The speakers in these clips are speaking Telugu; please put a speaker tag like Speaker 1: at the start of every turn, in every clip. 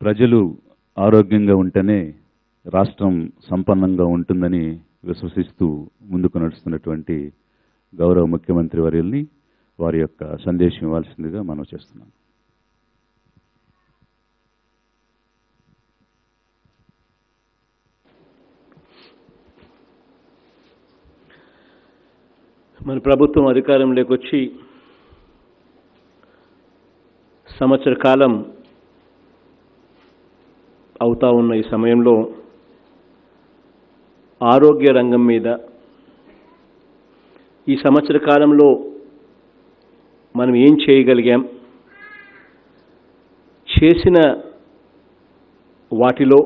Speaker 1: ప్రజలు ఆరోగ్యంగా ఉంటేనే రాష్ట్రం సంపన్నంగా ఉంటుందని విశ్వసిస్తూ ముందుకు నడుస్తున్నటువంటి గౌరవ ముఖ్యమంత్రి వర్యుల్ని వారి యొక్క సందేశం ఇవ్వాల్సిందిగా మనం చేస్తున్నాం.
Speaker 2: మన ప్రభుత్వం అధికారంలోకి వచ్చి సంవత్సర కాలం అవుతా ఉన్న ఈ సమయంలో ఆరోగ్య రంగం మీద ఈ సంవత్సర కాలంలో మనం ఏం చేయగలిగాం, చేసిన వాటిలో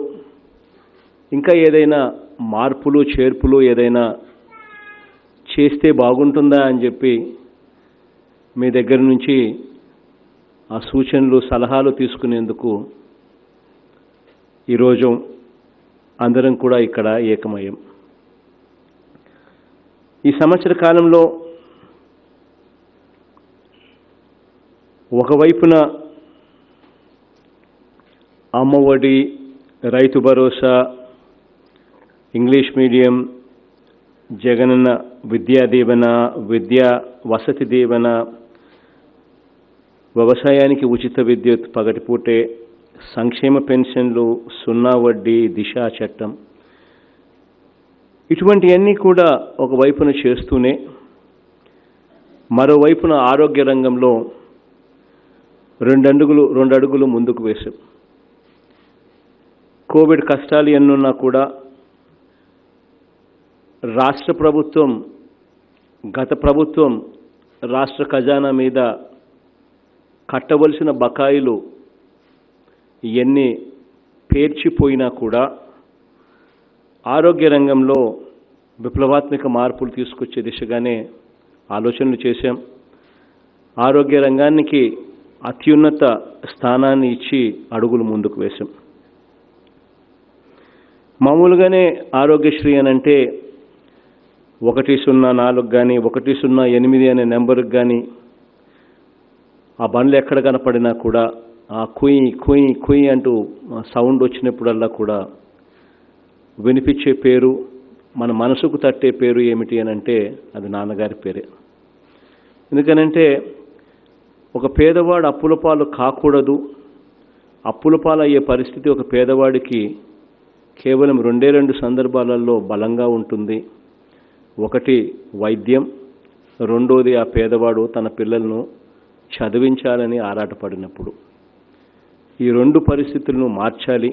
Speaker 2: ఇంకా ఏదైనా మార్పులు చేర్పులు ఏదైనా చేస్తే బాగుంటుందా అని చెప్పి మీ దగ్గర నుంచి ఆ సూచనలు సలహాలు తీసుకునేందుకు ఈరోజు అందరం కూడా ఇక్కడ ఏకమయ్యాం. ఈ సంవత్సర కాలంలో ఒకవైపున అమ్మఒడి, రైతు భరోసా, ఇంగ్లీష్ మీడియం, జగనన్న విద్యా దీవెన, విద్యా వసతి దీవెన, వ్యవసాయానికి ఉచిత విద్యుత్, పగటిపూటే సంక్షేమ పెన్షన్లు, సున్నా వడ్డీ, దిశ చట్టం, ఇటువంటివన్నీ కూడా ఒకవైపున చేస్తూనే మరోవైపున ఆరోగ్య రంగంలో రెండు అడుగులు ముందుకు వేశాం. కోవిడ్ కష్టాలు ఎన్నున్నా కూడా రాష్ట్ర ప్రభుత్వం, గత ప్రభుత్వం రాష్ట్ర ఖజానా మీద కట్టవలసిన బకాయిలు ఎన్ని పేర్చిపోయినా కూడా ఆరోగ్య రంగంలో విప్లవాత్మక మార్పులు తీసుకొచ్చే దిశగానే ఆలోచనలు చేశాం. ఆరోగ్య రంగానికి అత్యున్నత స్థానాన్ని ఇచ్చి అడుగులు ముందుకు వేశాం. మామూలుగానే ఆరోగ్యశ్రీ అని అంటే 104 కానీ 108 అనే నెంబర్కి కానీ ఆ బండ్లు ఎక్కడ కనపడినా కూడా ఆ కుయ్ కుయ్ కుయ్ అంటూ సౌండ్ వచ్చినప్పుడల్లా కూడా వినిపించే పేరు, మన మనసుకు తట్టే పేరు ఏమిటి అని అంటే అది నాన్నగారి పేరే. ఎందుకనంటే ఒక పేదవాడు అప్పుల పాలు కాకూడదు, అప్పుల పాలు అయ్యే పరిస్థితి ఒక పేదవాడికి కేవలం 2 సందర్భాలలో బలంగా ఉంటుంది. ఒకటి వైద్యం, రెండోది ఆ పేదవాడు తన పిల్లలను చదివించాలని ఆరాటపడినప్పుడు. ఈ 2 పరిస్థితులను మార్చాలి,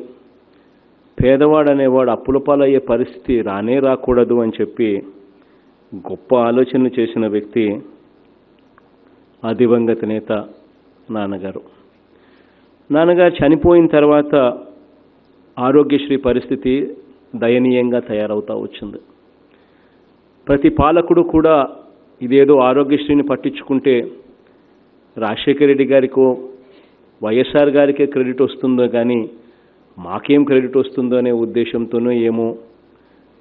Speaker 2: పేదవాడు అనేవాడు అప్పుల పాలయ్యే పరిస్థితి రాకూడదు అని చెప్పి గొప్ప ఆలోచనలు చేసిన వ్యక్తి ఆ దివంగత నేత నాన్నగారు. నాన్నగారు చనిపోయిన తర్వాత ఆరోగ్యశ్రీ పరిస్థితి దయనీయంగా తయారవుతూ వచ్చింది. ప్రతి పాలకుడు కూడా ఇదేదో ఆరోగ్యశ్రీని పట్టించుకుంటే రాజశేఖర రెడ్డి గారికో వైఎస్ఆర్ గారికే క్రెడిట్ వస్తుందో కానీ మాకేం క్రెడిట్ వస్తుందో అనే ఉద్దేశంతోనో ఏమో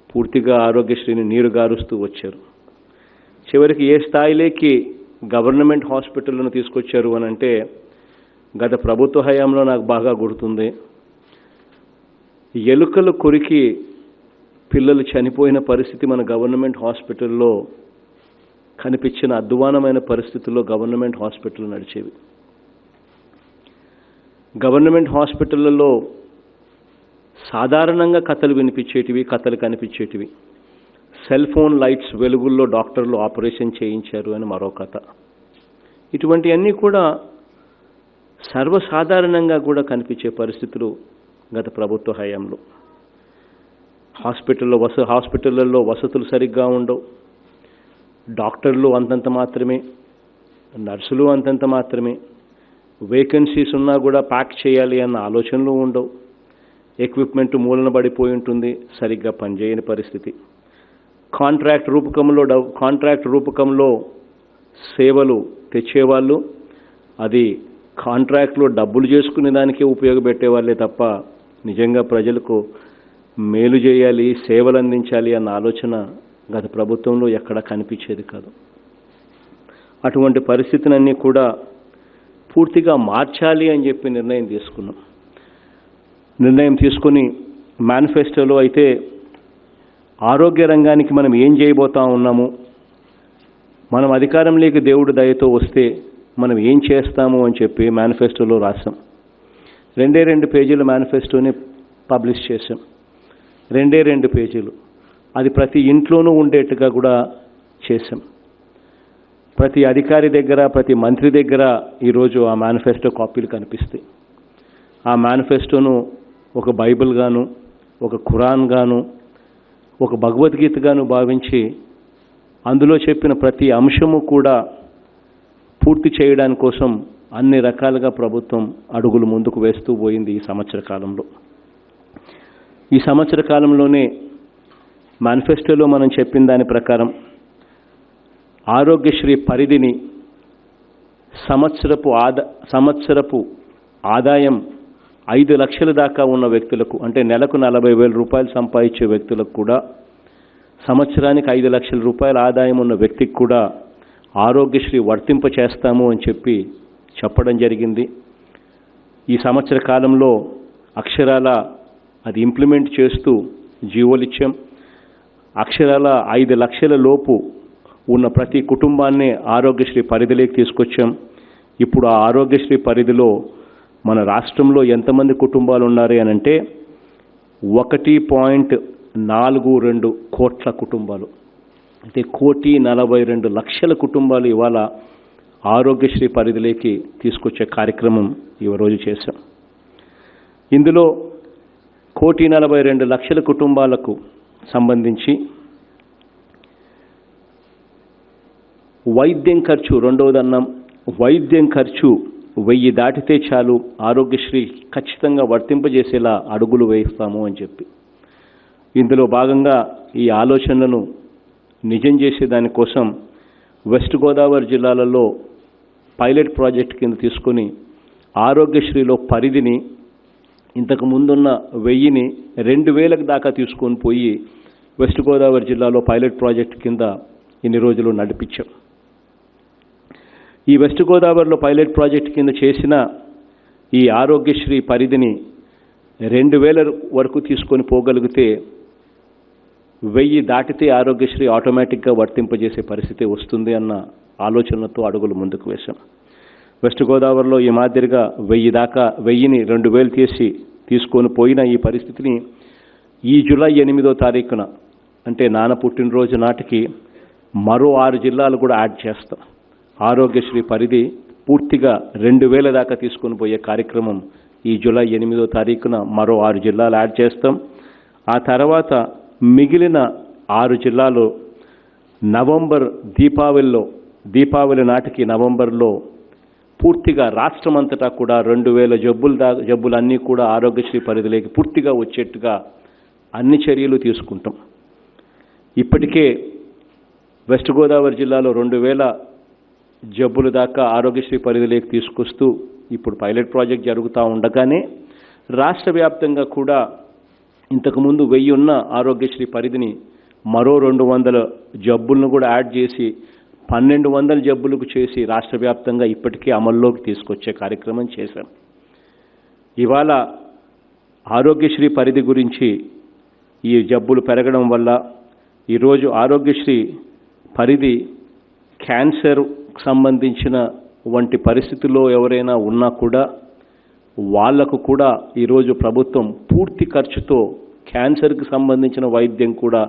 Speaker 2: పూర్తిగా ఆరోగ్యశ్రీని నీరు గారుస్తూ వచ్చారు. చివరికి ఏ స్థాయిలోకి గవర్నమెంట్ హాస్పిటల్ను తీసుకొచ్చారు అని అంటే గత ప్రభుత్వ హయాంలో నాకు బాగా గుర్తుంది. ఎలుకలు కొరికి పిల్లలు చనిపోయిన పరిస్థితి మన గవర్నమెంట్ హాస్పిటల్లో కనిపించిన అధ్వానమైన పరిస్థితుల్లో గవర్నమెంట్ హాస్పిటల్ నడిచేవి. గవర్నమెంట్ హాస్పిటళ్లలో సాధారణంగా కథలు వినిపించేటివి, కథలు కనిపించేటివి. సెల్ ఫోన్ లైట్స్ వెలుగుల్లో డాక్టర్లు ఆపరేషన్ చేయించారు అని మరో కథ. ఇటువంటివన్నీ కూడా సర్వసాధారణంగా కూడా పరిస్థితులు గత ప్రభుత్వ హయాంలో. హాస్పిటళ్లలో వసతులు సరిగ్గా ఉండవు, డాక్టర్లు అంతంత మాత్రమే, నర్సులు అంతంత మాత్రమే, వేకెన్సీస్ ఉన్నా కూడా ప్యాక్ చేయాలి అన్న ఆలోచనలు ఉండవు, ఎక్విప్మెంట్ మూలన పడిపోయి ఉంటుంది, సరిగ్గా పనిచేయని పరిస్థితి. కాంట్రాక్ట్ రూపకంలో సేవలు తెచ్చేవాళ్ళు అది కాంట్రాక్ట్లో డబ్బులు చేసుకునే దానికే ఉపయోగపెట్టేవాళ్ళే తప్ప నిజంగా ప్రజలకు మేలు చేయాలి, సేవలు అందించాలి అన్న ఆలోచన గత ప్రభుత్వంలో ఎక్కడా కనిపించేది కాదు. అటువంటి పరిస్థితులన్నీ కూడా పూర్తిగా మార్చాలి అని చెప్పి నిర్ణయం తీసుకున్నాం. నిర్ణయం తీసుకుని మేనిఫెస్టోలో అయితే ఆరోగ్య రంగానికి మనం ఏం చేయబోతా ఉన్నాము, మనం అధికారంలోకి దేవుడు దయతో వస్తే మనం ఏం చేస్తాము అని చెప్పి మేనిఫెస్టోలో రాసాం. 2 పేజీల మేనిఫెస్టోని పబ్లిష్ చేశాం. 2 పేజీలు. అది ప్రతి ఇంట్లోనూ ఉండేట్టుగా కూడా చేశాం. ప్రతి అధికారి దగ్గర, ప్రతి మంత్రి దగ్గర ఈరోజు ఆ మేనిఫెస్టో కాపీలు కనిపిస్తాయి. ఆ మేనిఫెస్టోను ఒక బైబిల్ గాను, ఒక ఖురాన్ గాను, ఒక భగవద్గీతగాను భావించి అందులో చెప్పిన ప్రతి అంశము కూడా పూర్తి చేయడానికి కోసం అన్ని రకాలుగా ప్రభుత్వం అడుగులు ముందుకు వేస్తూ పోయింది ఈ సంవత్సర కాలంలో. ఈ సంవత్సర కాలంలోనే మేనిఫెస్టోలో మనం చెప్పిన దాని ప్రకారం ఆరోగ్యశ్రీ పరిధిని సంవత్సరపు ఆదాయం 5 లక్షల దాకా ఉన్న వ్యక్తులకు, అంటే నెలకు 40,000 రూపాయలు సంపాదించే వ్యక్తులకు కూడా, సంవత్సరానికి 5 లక్షల రూపాయల ఆదాయం ఉన్న వ్యక్తికి కూడా ఆరోగ్యశ్రీ వర్తింప చేస్తాము అని చెప్పడం జరిగింది. ఈ సంవత్సర కాలంలో అక్షరాల అది ఇంప్లిమెంట్ చేస్తూ జీవోలు ఇచ్చాం. అక్షరాల 5 లక్షల లోపు ఉన్న ప్రతి కుటుంబాన్ని ఆరోగ్యశ్రీ పరిధిలోకి తీసుకొచ్చాం. ఇప్పుడు ఆ ఆరోగ్యశ్రీ పరిధిలో మన రాష్ట్రంలో ఎంతమంది కుటుంబాలు ఉన్నారు అని అంటే 1.42 కోట్ల కుటుంబాలు, అంటే 1,42,00,000 కుటుంబాలు ఇవాళ ఆరోగ్యశ్రీ పరిధిలోకి తీసుకొచ్చే కార్యక్రమం ఈరోజు చేశాం. ఇందులో 1,42,00,000 కుటుంబాలకు సంబంధించి వైద్యం ఖర్చు, రెండవదన్నాం, వైద్యం ఖర్చు 1000 దాటితే చాలు ఆరోగ్యశ్రీ ఖచ్చితంగా వర్తింపజేసేలా అడుగులు వేస్తాము అని చెప్పి, ఇందులో భాగంగా ఈ ఆలోచనలను నిజం చేసే దానికోసం వెస్ట్ గోదావరి జిల్లాలలో పైలట్ ప్రాజెక్ట్ కింద తీసుకొని ఆరోగ్యశ్రీలో పరిధిని ఇంతకు ముందున్న 1000ని 2000 దాకా తీసుకొని పోయి వెస్ట్ గోదావరి జిల్లాలో పైలట్ ప్రాజెక్ట్ కింద ఇన్ని రోజులు నడిపించాం. ఈ వెస్ట్ గోదావరిలో పైలట్ ప్రాజెక్ట్ కింద చేసిన ఈ ఆరోగ్యశ్రీ పరిధిని 2000 వరకు తీసుకొని పోగలిగితే 1000 దాటితే ఆరోగ్యశ్రీ ఆటోమేటిక్గా వర్తింపజేసే పరిస్థితి వస్తుంది అన్న ఆలోచనతో అడుగులు ముందుకు వేశాం. వెస్ట్ గోదావరిలో ఈ మాదిరిగా 1000ని 2000 తీసుకొని పోయిన ఈ పరిస్థితిని ఈ జూలై 8వ తారీఖున, అంటే నాన్న పుట్టినరోజు నాటికి మరో 6 జిల్లాలు కూడా యాడ్ చేస్తాం. ఆరోగ్యశ్రీ పరిధి పూర్తిగా 2000 దాకా తీసుకొని పోయే కార్యక్రమం ఈ జూలై 8వ తారీఖున మరో 6 జిల్లాలు యాడ్ చేస్తాం. ఆ తర్వాత మిగిలిన 6 జిల్లాలు దీపావళి నాటికి నవంబర్లో పూర్తిగా రాష్ట్రమంతటా కూడా 2000 జబ్బులన్నీ కూడా ఆరోగ్యశ్రీ పరిధిలోకి పూర్తిగా వచ్చేట్టుగా అన్ని చర్యలు తీసుకుంటాం. ఇప్పటికే వెస్ట్ గోదావరి జిల్లాలో 2000 జబ్బులు దాకా ఆరోగ్యశ్రీ పరిధిలోకి తీసుకొస్తూ ఇప్పుడు పైలట్ ప్రాజెక్ట్ జరుగుతూ ఉండగానే రాష్ట్ర వ్యాప్తంగా కూడా ఇంతకుముందు 1000 ఉన్న ఆరోగ్యశ్రీ పరిధిని మరో 200 జబ్బులను కూడా యాడ్ చేసి 1200 జబ్బులకు చేసి రాష్ట్ర వ్యాప్తంగా ఇప్పటికే అమల్లోకి తీసుకొచ్చే కార్యక్రమం చేశాం. ఇవాళ ఆరోగ్యశ్రీ పరిధి గురించి ఈ జబ్బులు పెరగడం వల్ల ఈరోజు ఆరోగ్యశ్రీ పరిధి క్యాన్సర్ సంబంధించిన వంటి పరిస్థితుల్లో ఎవరైనా ఉన్నా కూడా వాళ్లకు కూడా ఈరోజు ప్రభుత్వం పూర్తి ఖర్చుతో క్యాన్సర్కి సంబంధించిన వైద్యం కూడా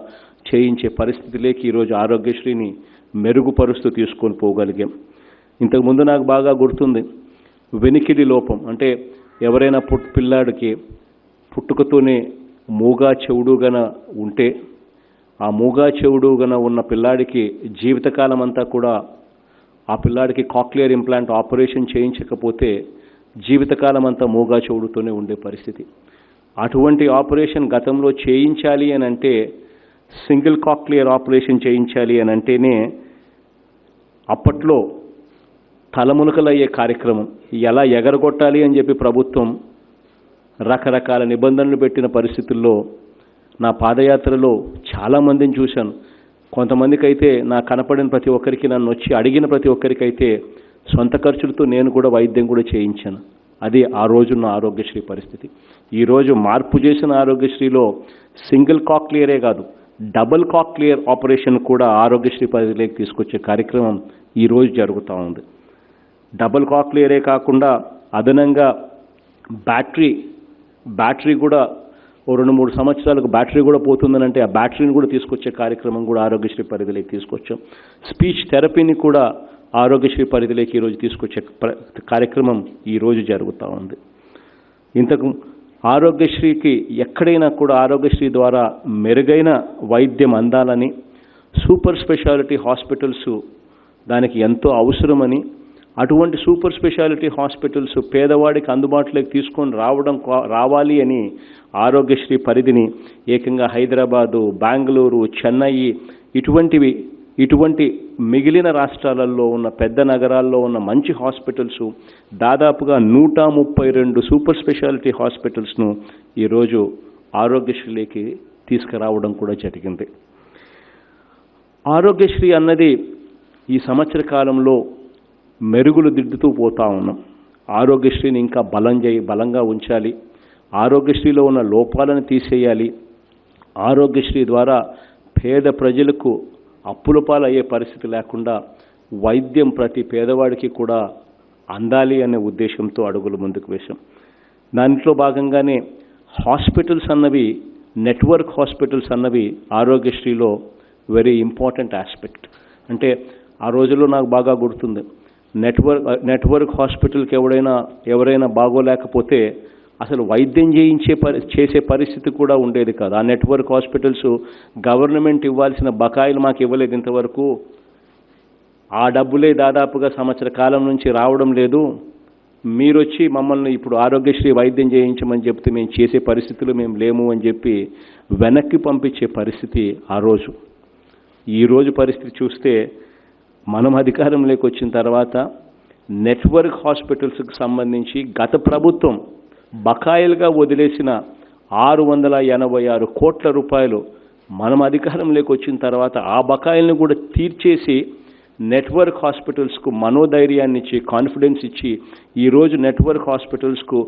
Speaker 2: చేయించే పరిస్థితిలోకి ఈరోజు ఆరోగ్యశ్రీని మెరుగుపరుస్తూ తీసుకొని పోగలిగాం. ఇంతకుముందు నాకు బాగా గుర్తుంది, వెనికిడి లోపం అంటే ఎవరైనా పిల్లాడికి పుట్టుకతోనే మూగా చెవుడుగన ఉంటే ఆ మూగా చెవుడుగన ఉన్న పిల్లాడికి జీవితకాలం అంతా కూడా ఆ పిల్లాడికి కాక్లియర్ ఇంప్లాంట్ ఆపరేషన్ చేయించకపోతే జీవితకాలం అంతా మూగా చెవుడుతోనే ఉండే పరిస్థితి. అటువంటి ఆపరేషన్ గతంలో చేయించాలి అని అంటే సింగిల్ కాక్లియర్ ఆపరేషన్ చేయించాలి అని అంటేనే అప్పట్లో తలమునకలయ్యే కార్యక్రమం ఎలా ఎగరగొట్టాలి అని చెప్పి ప్రభుత్వం రకరకాల నిబంధనలు పెట్టిన పరిస్థితుల్లో నా పాదయాత్రలో చాలామందిని చూశాను. కొంతమందికి అయితే నా కనపడిన ప్రతి ఒక్కరికి, నన్ను వచ్చి అడిగిన ప్రతి ఒక్కరికైతే సొంత ఖర్చులతో నేను కూడా వైద్యం కూడా చేయించాను. అది ఆ రోజున్న ఆరోగ్యశ్రీ పరిస్థితి. ఈరోజు మార్పు చేసిన ఆరోగ్యశ్రీలో సింగిల్ కాక్లియరే కాదు, డబుల్ కాక్లియర్ ఆపరేషన్ కూడా ఆరోగ్యశ్రీ పరిధిలోకి తీసుకొచ్చే కార్యక్రమం ఈరోజు జరుగుతూ ఉంది. డబుల్ కాక్లియరే కాకుండా అదనంగా బ్యాటరీ కూడా ఓ 2-3 సంవత్సరాలకు బ్యాటరీ కూడా పోతుందనంటే ఆ బ్యాటరీని కూడా తీసుకొచ్చే కార్యక్రమం కూడా ఆరోగ్యశ్రీ పరిధిలోకి తీసుకొచ్చాం. స్పీచ్ థెరపీని కూడా ఆరోగ్యశ్రీ పరిధిలోకి ఈరోజు తీసుకొచ్చే కార్యక్రమం ఈరోజు జరుగుతూ ఉంది. ఇంతకు ఆరోగ్యశ్రీకి ఎక్కడైనా కూడా ఆరోగ్యశ్రీ ద్వారా మెరుగైన వైద్యం అందాలని, సూపర్ స్పెషాలిటీ హాస్పిటల్స్ దానికి ఎంతో అవసరమని, అటువంటి సూపర్ స్పెషాలిటీ హాస్పిటల్స్ పేదవాడికి అందుబాటులోకి తీసుకొని రావాలి అని ఆరోగ్యశ్రీ పరిధిని ఏకంగా హైదరాబాదు, బెంగళూరు, చెన్నై ఇటువంటి మిగిలిన రాష్ట్రాలలో ఉన్న పెద్ద నగరాల్లో ఉన్న మంచి హాస్పిటల్స్ దాదాపుగా 132 సూపర్ స్పెషాలిటీ హాస్పిటల్స్ను ఈరోజు ఆరోగ్యశ్రీలోకి తీసుకురావడం కూడా జరిగింది. ఆరోగ్యశ్రీ అన్నది ఈ సంవత్సర కాలంలో మెరుగులు దిద్దుతూ పోతా ఉన్నాం. ఆరోగ్యశ్రీని ఇంకా బలంగా ఉంచాలి, ఆరోగ్యశ్రీలో ఉన్న లోపాలను తీసేయాలి, ఆరోగ్యశ్రీ ద్వారా పేద ప్రజలకు అప్పుల పాలయ్యే పరిస్థితి లేకుండా వైద్యం ప్రతి పేదవాడికి కూడా అందాలి అనే ఉద్దేశంతో అడుగులు ముందుకు వేశాం. దాంట్లో భాగంగానే హాస్పిటల్స్ అన్నవి, నెట్వర్క్ హాస్పిటల్స్ అన్నవి ఆరోగ్యశ్రీలో వెరీ ఇంపార్టెంట్ ఆస్పెక్ట్. అంటే ఆ రోజుల్లో నాకు బాగా గుర్తుంది, నెట్వర్క్ హాస్పిటల్కి ఎవరైనా బాగోలేకపోతే అసలు వైద్యం చేసే పరిస్థితి కూడా ఉండేది కాదు. ఆ నెట్వర్క్ హాస్పిటల్స్ గవర్నమెంట్ ఇవ్వాల్సిన బకాయిలు మాకు ఇవ్వలేదు ఇంతవరకు, ఆ డబ్బులే దాదాపుగా సంవత్సర కాలం నుంచి రావడం లేదు, మీరు వచ్చి మమ్మల్ని ఇప్పుడు ఆరోగ్యశ్రీ వైద్యం చేయించమని చెప్తే మేము చేసే పరిస్థితులు మేము లేము అని చెప్పి వెనక్కి పంపించే పరిస్థితి ఆ రోజు. ఈరోజు పరిస్థితి చూస్తే మనం అధికారంలోకి వచ్చిన తర్వాత నెట్వర్క్ హాస్పిటల్స్కి సంబంధించి గత ప్రభుత్వం బకాయిలుగా వదిలేసిన 686 కోట్ల రూపాయలు మనం అధికారంలోకి వచ్చిన తర్వాత ఆ బకాయిలను కూడా తీర్చేసి నెట్వర్క్ హాస్పిటల్స్కు మనోధైర్యాన్ని ఇచ్చి, కాన్ఫిడెన్స్ ఇచ్చి ఈరోజు నెట్వర్క్ హాస్పిటల్స్కు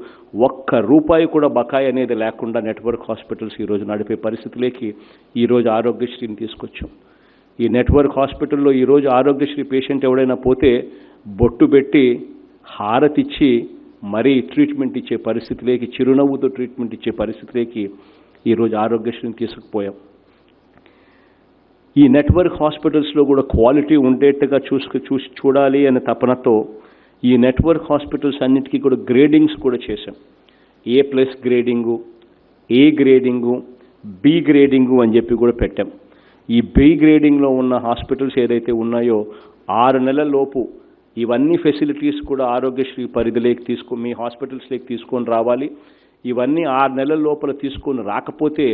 Speaker 2: ₹1 కూడా బకాయి అనేది లేకుండా నెట్వర్క్ హాస్పిటల్స్ ఈరోజు నడిపే పరిస్థితిలోకి ఈరోజు ఆరోగ్యశ్రీని తీసుకొచ్చాం. ఈ నెట్వర్క్ హాస్పిటల్లో ఈరోజు ఆరోగ్యశ్రీ పేషెంట్ ఎవడైనా పోతే బొట్టు పెట్టి హారతిచ్చి మరీ ట్రీట్మెంట్ ఇచ్చే పరిస్థితిలోకి, చిరునవ్వుతో ట్రీట్మెంట్ ఇచ్చే పరిస్థితిలోకి ఈరోజు ఆరోగ్యశ్రీని తీసుకుపోయాం. ఈ నెట్వర్క్ హాస్పిటల్స్లో కూడా క్వాలిటీ ఉండేట్టుగా చూడాలి అనే తపనతో ఈ నెట్వర్క్ హాస్పిటల్స్ అన్నిటికీ కూడా గ్రేడింగ్స్ కూడా చేశాం. A+ grading, A grading, B grading అని చెప్పి కూడా పెట్టాం. ఈ B గ్రేడింగ్లో ఉన్న హాస్పిటల్స్ ఏదైతే ఉన్నాయో 6 నెలల లోపు ఇవన్నీ ఫెసిలిటీస్ కూడా ఆరోగ్యశ్రీ పరిధిలోకి మీ హాస్పిటల్స్లోకి తీసుకొని రావాలి. ఇవన్నీ 6 నెలల లోపల తీసుకొని రాకపోతే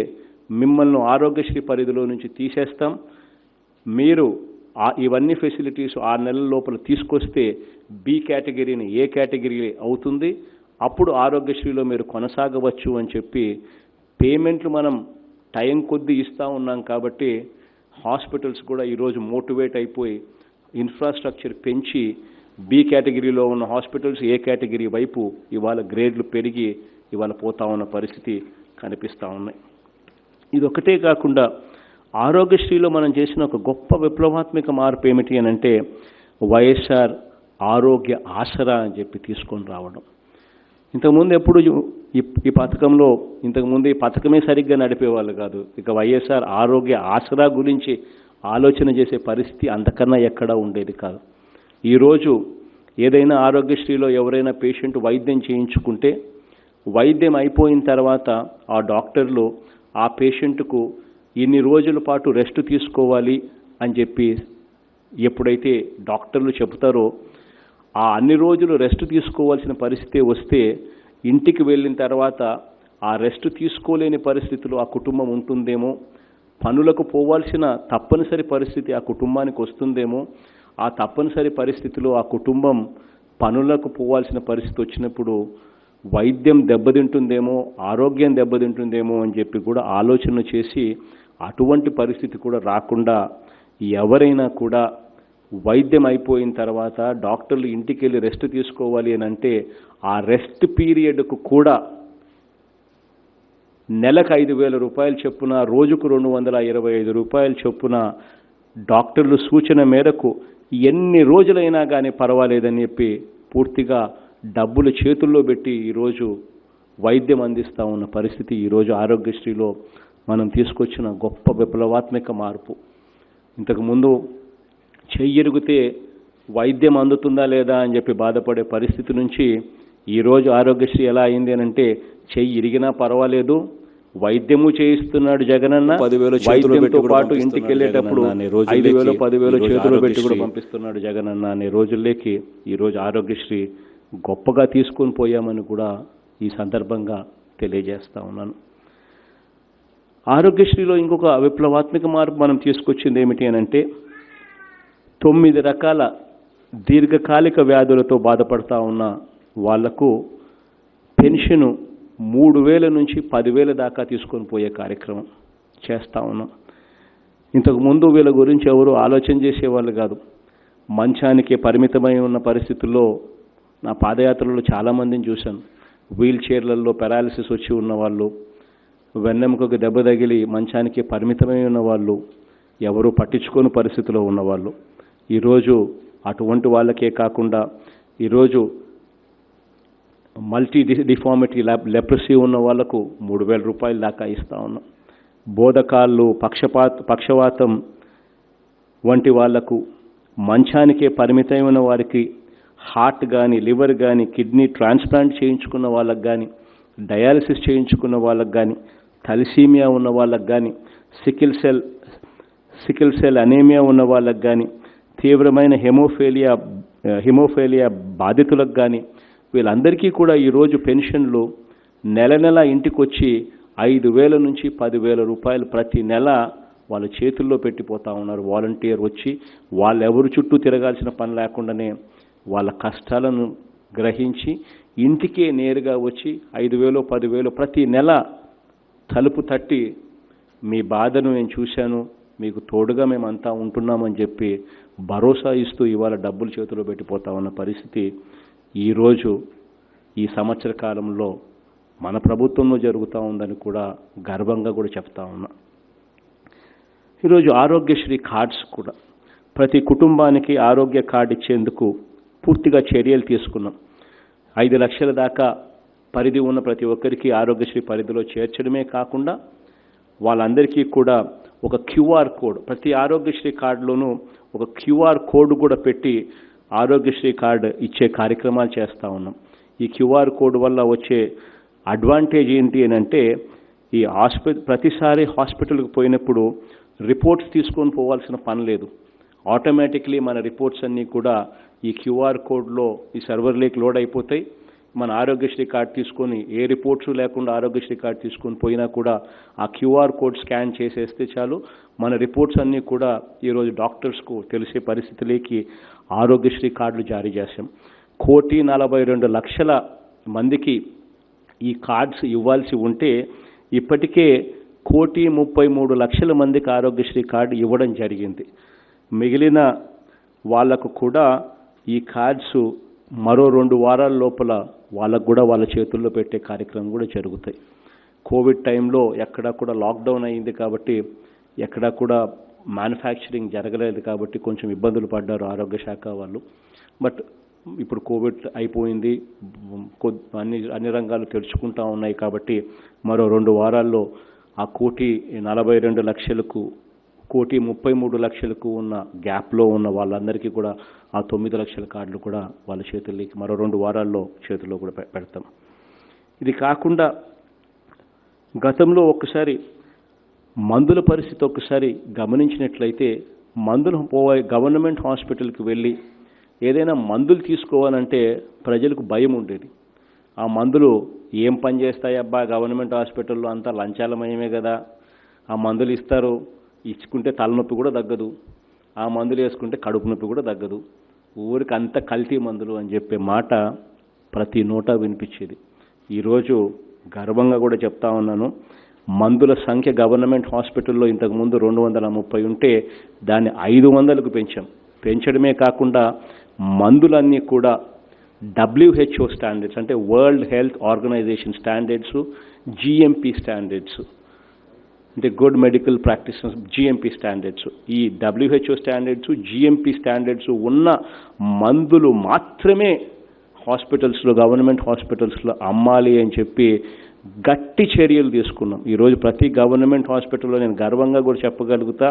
Speaker 2: మిమ్మల్ని ఆరోగ్యశ్రీ పరిధిలో నుంచి తీసేస్తాం. మీరు ఇవన్నీ ఫెసిలిటీస్ 6 నెలల లోపల తీసుకొస్తే B కేటగిరీని A కేటగిరీ అవుతుంది, అప్పుడు ఆరోగ్యశ్రీలో మీరు కొనసాగవచ్చు అని చెప్పి పేమెంట్లు మనం టైం కొద్దీ ఇస్తూ ఉన్నాం. కాబట్టి హాస్పిటల్స్ కూడా ఈరోజు మోటివేట్ అయిపోయి ఇన్ఫ్రాస్ట్రక్చర్ పెంచి B కేటగిరీలో ఉన్న హాస్పిటల్స్ A కేటగిరీ వైపు ఇవాళ గ్రేడ్లు పెరిగి ఇవాళ పోతా ఉన్న పరిస్థితి కనిపిస్తూ ఉన్నాయి. ఇది ఒకటే కాకుండా ఆరోగ్యశ్రీలో మనం చేసిన ఒక గొప్ప విప్లవాత్మక మార్పు ఏమిటి అని అంటే వైఎస్ఆర్ ఆరోగ్య ఆసరా అని చెప్పి తీసుకొని రావడం. ఇంతకుముందు ఎప్పుడు ఈ పథకంలో ఇంతకుముందు ఈ పథకమే సరిగ్గా నడిపేవాళ్ళు కాదు. ఇక వైఎస్ఆర్ ఆరోగ్య ఆసరా గురించి ఆలోచన చేసే పరిస్థితి అంతకన్నా ఎక్కడా ఉండేది కాదు. ఈరోజు ఏదైనా ఆరోగ్యశ్రీలో ఎవరైనా పేషెంట్ వైద్యం చేయించుకుంటే వైద్యం అయిపోయిన తర్వాత ఆ డాక్టర్లు ఆ పేషెంట్కు ఇన్ని రోజుల పాటు రెస్ట్ తీసుకోవాలి అని చెప్పి ఎప్పుడైతే డాక్టర్లు చెబుతారో ఆ అన్ని రోజులు రెస్ట్ తీసుకోవాల్సిన పరిస్థితి వస్తే ఇంటికి వెళ్ళిన తర్వాత ఆ రెస్ట్ తీసుకోలేని పరిస్థితిలో ఆ కుటుంబం ఉంటుందేమో, పనులకు పోవాల్సిన తప్పనిసరి పరిస్థితి ఆ కుటుంబానికి వస్తుందేమో, ఆ తప్పనిసరి పరిస్థితిలో ఆ కుటుంబం పనులకు పోవాల్సిన పరిస్థితి వచ్చినప్పుడు వైద్యం దెబ్బతింటుందేమో, ఆరోగ్యం దెబ్బతింటుందేమో అని చెప్పి కూడా ఆలోచన చేసి అటువంటి పరిస్థితి కూడా రాకుండా ఎవరైనా కూడా వైద్యం అయిపోయిన తర్వాత డాక్టర్లు ఇంటికి వెళ్ళి రెస్ట్ తీసుకోవాలి అని అంటే ఆ రెస్ట్ పీరియడ్కు కూడా నెలకు 5,000 రూపాయలు చొప్పున, రోజుకు 225 రూపాయలు చొప్పున డాక్టర్లు సూచన మేరకు ఎన్ని రోజులైనా కానీ పర్వాలేదని చెప్పి పూర్తిగా డబ్బులు చేతుల్లో పెట్టి ఈరోజు వైద్యం అందిస్తూ ఉన్న పరిస్థితి ఈరోజు ఆరోగ్యశ్రీలో మనం తీసుకొచ్చిన గొప్ప విప్లవాత్మక మార్పు. ఇంతకుముందు చెయ్యిరిగితే వైద్యం అందుతుందా లేదా అని చెప్పి బాధపడే పరిస్థితి నుంచి ఈరోజు ఆరోగ్యశ్రీ ఎలా అయింది అని అంటే చెయ్యి ఇరిగినా పర్వాలేదు, వైద్యము చేయిస్తున్నాడు జగనన్న, 10,000 వైద్యంతో పాటు ఇంటికి వెళ్ళేటప్పుడు 5,000 10,000 చేతులు పెట్టి కూడా పంపిస్తున్నాడు జగనన్న అనే రోజుల్లోకి ఈరోజు ఆరోగ్యశ్రీ గొప్పగా తీసుకొని పోయామని కూడా ఈ సందర్భంగా తెలియజేస్తా ఉన్నాను. ఆరోగ్యశ్రీలో ఇంకొక విప్లవాత్మక మార్పు మనం తీసుకొచ్చింది ఏమిటి అని అంటే 9 రకాల దీర్ఘకాలిక వ్యాధులతో బాధపడతా ఉన్న వాళ్లకు పెన్షను 3,000 నుంచి 10,000 దాకా తీసుకొని పోయే కార్యక్రమం చేస్తూ ఉన్నాం. ఇంతకుముందు వీళ్ళ గురించి ఎవరు ఆలోచన చేసేవాళ్ళు కాదు. మంచానికి పరిమితమై ఉన్న పరిస్థితుల్లో నా పాదయాత్రలో చాలామందిని చూశాను. వీల్ చైర్లలో పెరాలిసిస్ వచ్చి ఉన్నవాళ్ళు, వెన్నెముకకు దెబ్బ తగిలి మంచానికి పరిమితమై ఉన్నవాళ్ళు, ఎవరు పట్టించుకోని పరిస్థితిలో ఉన్నవాళ్ళు. ఈరోజు అటువంటి వాళ్ళకే కాకుండా ఈరోజు మల్టీ డిఫార్మిటీ లెప్రసీ ఉన్న వాళ్లకు 3,000 రూపాయలు దాకా ఇస్తూ ఉన్నాం. బోధకాళ్ళు, పక్షవాతం వంటి వాళ్లకు, మంచానికే పరిమితమైన వారికి, హార్ట్ కానీ, లివర్ కానీ, కిడ్నీ ట్రాన్స్ప్లాంట్ చేయించుకున్న వాళ్ళకు కానీ, డయాలసిస్ చేయించుకున్న వాళ్ళకు కానీ, థాలసీమియా ఉన్న వాళ్ళకు కానీ, సికిల్ సెల్ అనేమియా ఉన్న వాళ్ళకు కానీ, తీవ్రమైన హిమోఫేలియా బాధితులకు కానీ, వీళ్ళందరికీ కూడా ఈరోజు పెన్షన్లు నెల నెల ఇంటికి వచ్చి 5,000 నుంచి 10,000 రూపాయలు ప్రతి నెల వాళ్ళ చేతుల్లో పెట్టిపోతూ ఉన్నారు. వాలంటీర్ వచ్చి వాళ్ళెవరు చుట్టూ తిరగాల్సిన పని లేకుండానే వాళ్ళ కష్టాలను గ్రహించి ఇంటికే నేరుగా వచ్చి 5,000 10,000 ప్రతి నెల తలుపు తట్టి మీ బాధను నేను చూశాను, మీకు తోడుగా మేమంతా ఉంటున్నామని చెప్పి భరోసా ఇస్తూ ఇవాళ డబ్బులు చేతిలో పెట్టిపోతా ఉన్న పరిస్థితి ఈరోజు ఈ సంవత్సర కాలంలో మన ప్రభుత్వంలో జరుగుతూ ఉందని కూడా గర్వంగా కూడా చెప్తా ఉన్నా. ఈరోజు ఆరోగ్యశ్రీ కార్డ్స్ కూడా ప్రతి కుటుంబానికి ఆరోగ్య కార్డు ఇచ్చేందుకు పూర్తిగా చర్యలు తీసుకున్నాం. 5 లక్షల దాకా పరిధి ఉన్న ప్రతి ఒక్కరికి ఆరోగ్యశ్రీ పరిధిలో చేర్చడమే కాకుండా వాళ్ళందరికీ కూడా ఒక క్యూఆర్ కోడ్, ప్రతి ఆరోగ్యశ్రీ కార్డులోనూ ఒక క్యూఆర్ కోడ్ కూడా పెట్టి ఆరోగ్యశ్రీ కార్డు ఇచ్చే కార్యక్రమాలు చేస్తూ ఉన్నాం. ఈ క్యూఆర్ కోడ్ వల్ల వచ్చే అడ్వాంటేజ్ ఏంటి అని అంటే ఈ ప్రతిసారి హాస్పిటల్కి పోయినప్పుడు రిపోర్ట్స్ తీసుకొని పోవాల్సిన పని లేదు. ఆటోమేటిక్లీ మన రిపోర్ట్స్ అన్నీ కూడా ఈ క్యూఆర్ కోడ్లో ఈ సర్వర్లోకి లోడ్ అయిపోతాయి. మన ఆరోగ్యశ్రీ కార్డు తీసుకొని ఏ రిపోర్ట్స్ లేకుండా ఆరోగ్యశ్రీ కార్డు తీసుకొని పోయినా కూడా ఆ క్యూఆర్ కోడ్ స్కాన్ చేసేస్తే చాలు, మన రిపోర్ట్స్ అన్నీ కూడా ఈరోజు డాక్టర్స్కు తెలిసే పరిస్థితిలోకి ఆరోగ్యశ్రీ కార్డులు జారీ చేశాం. 1,42,00,000 మందికి ఈ కార్డ్స్ ఇవ్వాల్సి ఉంటే ఇప్పటికే 1,33,00,000 మందికి ఆరోగ్యశ్రీ కార్డు ఇవ్వడం జరిగింది. మిగిలిన వాళ్లకు కూడా ఈ కార్డ్స్ మరో 2 వారాల లోపల వాళ్ళకు కూడా వాళ్ళ చేతుల్లో పెట్టే కార్యక్రమం కూడా జరుగుతాయి. కోవిడ్ టైంలో ఎక్కడా కూడా లాక్డౌన్ అయింది కాబట్టి ఎక్కడా కూడా మ్యానుఫ్యాక్చరింగ్ జరగలేదు కాబట్టి కొంచెం ఇబ్బందులు పడ్డారు ఆరోగ్య శాఖ వాళ్ళు. బట్ ఇప్పుడు కోవిడ్ అయిపోయింది, అన్ని రంగాలు తెరుచుకుంటా ఉన్నాయి కాబట్టి మరో 2 వారాల్లో ఆ 1,42,00,000కు 1,33,00,000కు ఉన్న గ్యాప్లో ఉన్న వాళ్ళందరికీ కూడా ఆ 9 లక్షల కార్డులు కూడా వాళ్ళ చేతుల్లోకి మరో 2 వారాల్లో చేతుల్లో కూడా పెడతాం. ఇది కాకుండా గతంలో ఒక్కసారి మందుల పరిస్థితి ఒక్కసారి గమనించినట్లయితే మందులు గవర్నమెంట్ హాస్పిటల్కి వెళ్ళి ఏదైనా మందులు తీసుకోవాలంటే ప్రజలకు భయం ఉండేది. ఆ మందులు ఏం పని చేస్తాయబ్బా, గవర్నమెంట్ హాస్పిటల్లో అంతా లంచాలమయమే కదా, ఆ మందులు ఇస్తారు, ఇచ్చుకుంటే తలనొప్పి కూడా తగ్గదు, ఆ మందులు వేసుకుంటే కడుపు నొప్పి కూడా తగ్గదు, ఊరికి అంత కల్తీ మందులు అని చెప్పే మాట ప్రతి నోటా వినిపించేది. ఈరోజు గర్వంగా కూడా చెప్తా ఉన్నాను, మందుల సంఖ్య గవర్నమెంట్ హాస్పిటల్లో ఇంతకుముందు 230 ఉంటే దాన్ని 500కు పెంచాం. పెంచడమే కాకుండా మందులన్నీ కూడా WHO స్టాండర్డ్స్, అంటే world health organization standards, GMP standards, అంటే good medical practice GMP standards, ఈ WHO స్టాండర్డ్స్, GMP స్టాండర్డ్స్ ఉన్న మందులు మాత్రమే హాస్పిటల్స్లో, గవర్నమెంట్ హాస్పిటల్స్లో అమ్మాలి అని చెప్పి గట్టి చర్యలు తీసుకున్నాం. ఈరోజు ప్రతి గవర్నమెంట్ హాస్పిటల్లో నేను గర్వంగా కూడా చెప్పగలుగుతా,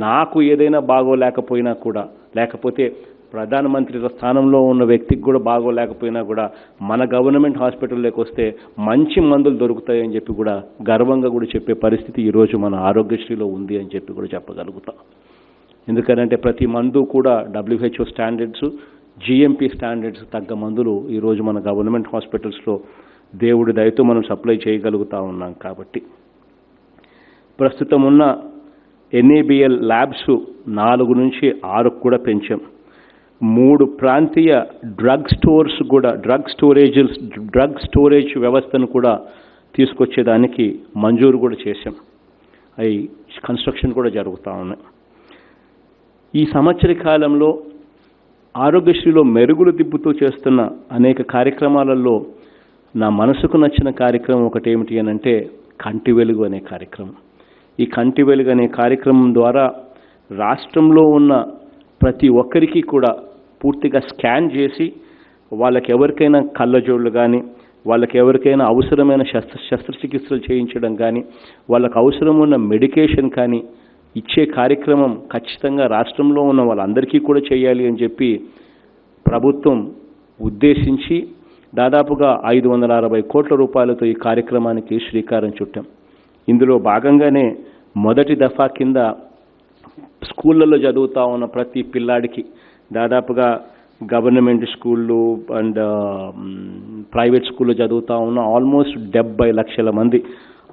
Speaker 2: నాకు ఏదైనా బాగోలేకపోయినా కూడా, లేకపోతే ప్రధానమంత్రి స్థానంలో ఉన్న వ్యక్తికి కూడా బాగోలేకపోయినా కూడా మన గవర్నమెంట్ హాస్పిటల్లోకి వస్తే మంచి మందులు దొరుకుతాయని చెప్పి కూడా గర్వంగా కూడా చెప్పే పరిస్థితి ఈరోజు మన ఆరోగ్యశ్రీలో ఉంది అని చెప్పి కూడా చెప్పగలుగుతాం. ఎందుకంటే ప్రతి మందు కూడా WHO స్టాండర్డ్స్, GMP స్టాండర్డ్స్ తగ్గ మందులు ఈరోజు మన గవర్నమెంట్ హాస్పిటల్స్లో దేవుడి దయతో మనం సప్లై చేయగలుగుతూ ఉన్నాం. కాబట్టి ప్రస్తుతం ఉన్న NABL ల్యాబ్స్ 4 నుంచి 6 కూడా పెంచాం. 3 ప్రాంతీయ డ్రగ్ స్టోరేజ్ వ్యవస్థను కూడా తీసుకొచ్చేదానికి మంజూరు కూడా చేశాం. అవి కన్స్ట్రక్షన్ కూడా జరుగుతూ ఉన్నాయి. ఈ సంవత్సర కాలంలో ఆరోగ్యశ్రీలో మెరుగులు దిద్దుతూ చేస్తున్న అనేక కార్యక్రమాలలో నా మనసుకు నచ్చిన కార్యక్రమం ఒకటి ఏమిటి అని అంటే కంటి వెలుగు అనే కార్యక్రమం. ఈ కంటి వెలుగు అనే కార్యక్రమం ద్వారా రాష్ట్రంలో ఉన్న ప్రతి ఒక్కరికి కూడా పూర్తిగా స్కాన్ చేసి వాళ్ళకి ఎవరికైనా కళ్ళజోళ్ళు కానీ, వాళ్ళకి ఎవరికైనా అవసరమైన శస్త్రచికిత్సలు చేయించడం కానీ, వాళ్ళకు అవసరం ఉన్న మెడికేషన్ కానీ ఇచ్చే కార్యక్రమం ఖచ్చితంగా రాష్ట్రంలో ఉన్న వాళ్ళందరికీ కూడా చేయాలి అని చెప్పి ప్రభుత్వం ఉద్దేశించి దాదాపుగా 560 కోట్ల రూపాయలతో ఈ కార్యక్రమానికి శ్రీకారం చుట్టాం. ఇందులో భాగంగానే మొదటి దఫా కింద స్కూళ్ళల్లో చదువుతూ ఉన్న ప్రతి పిల్లాడికి దాదాపుగా గవర్నమెంట్ స్కూళ్ళు అండ్ ప్రైవేట్ స్కూల్లో చదువుతూ ఉన్న ఆల్మోస్ట్ 70 లక్షల మంది,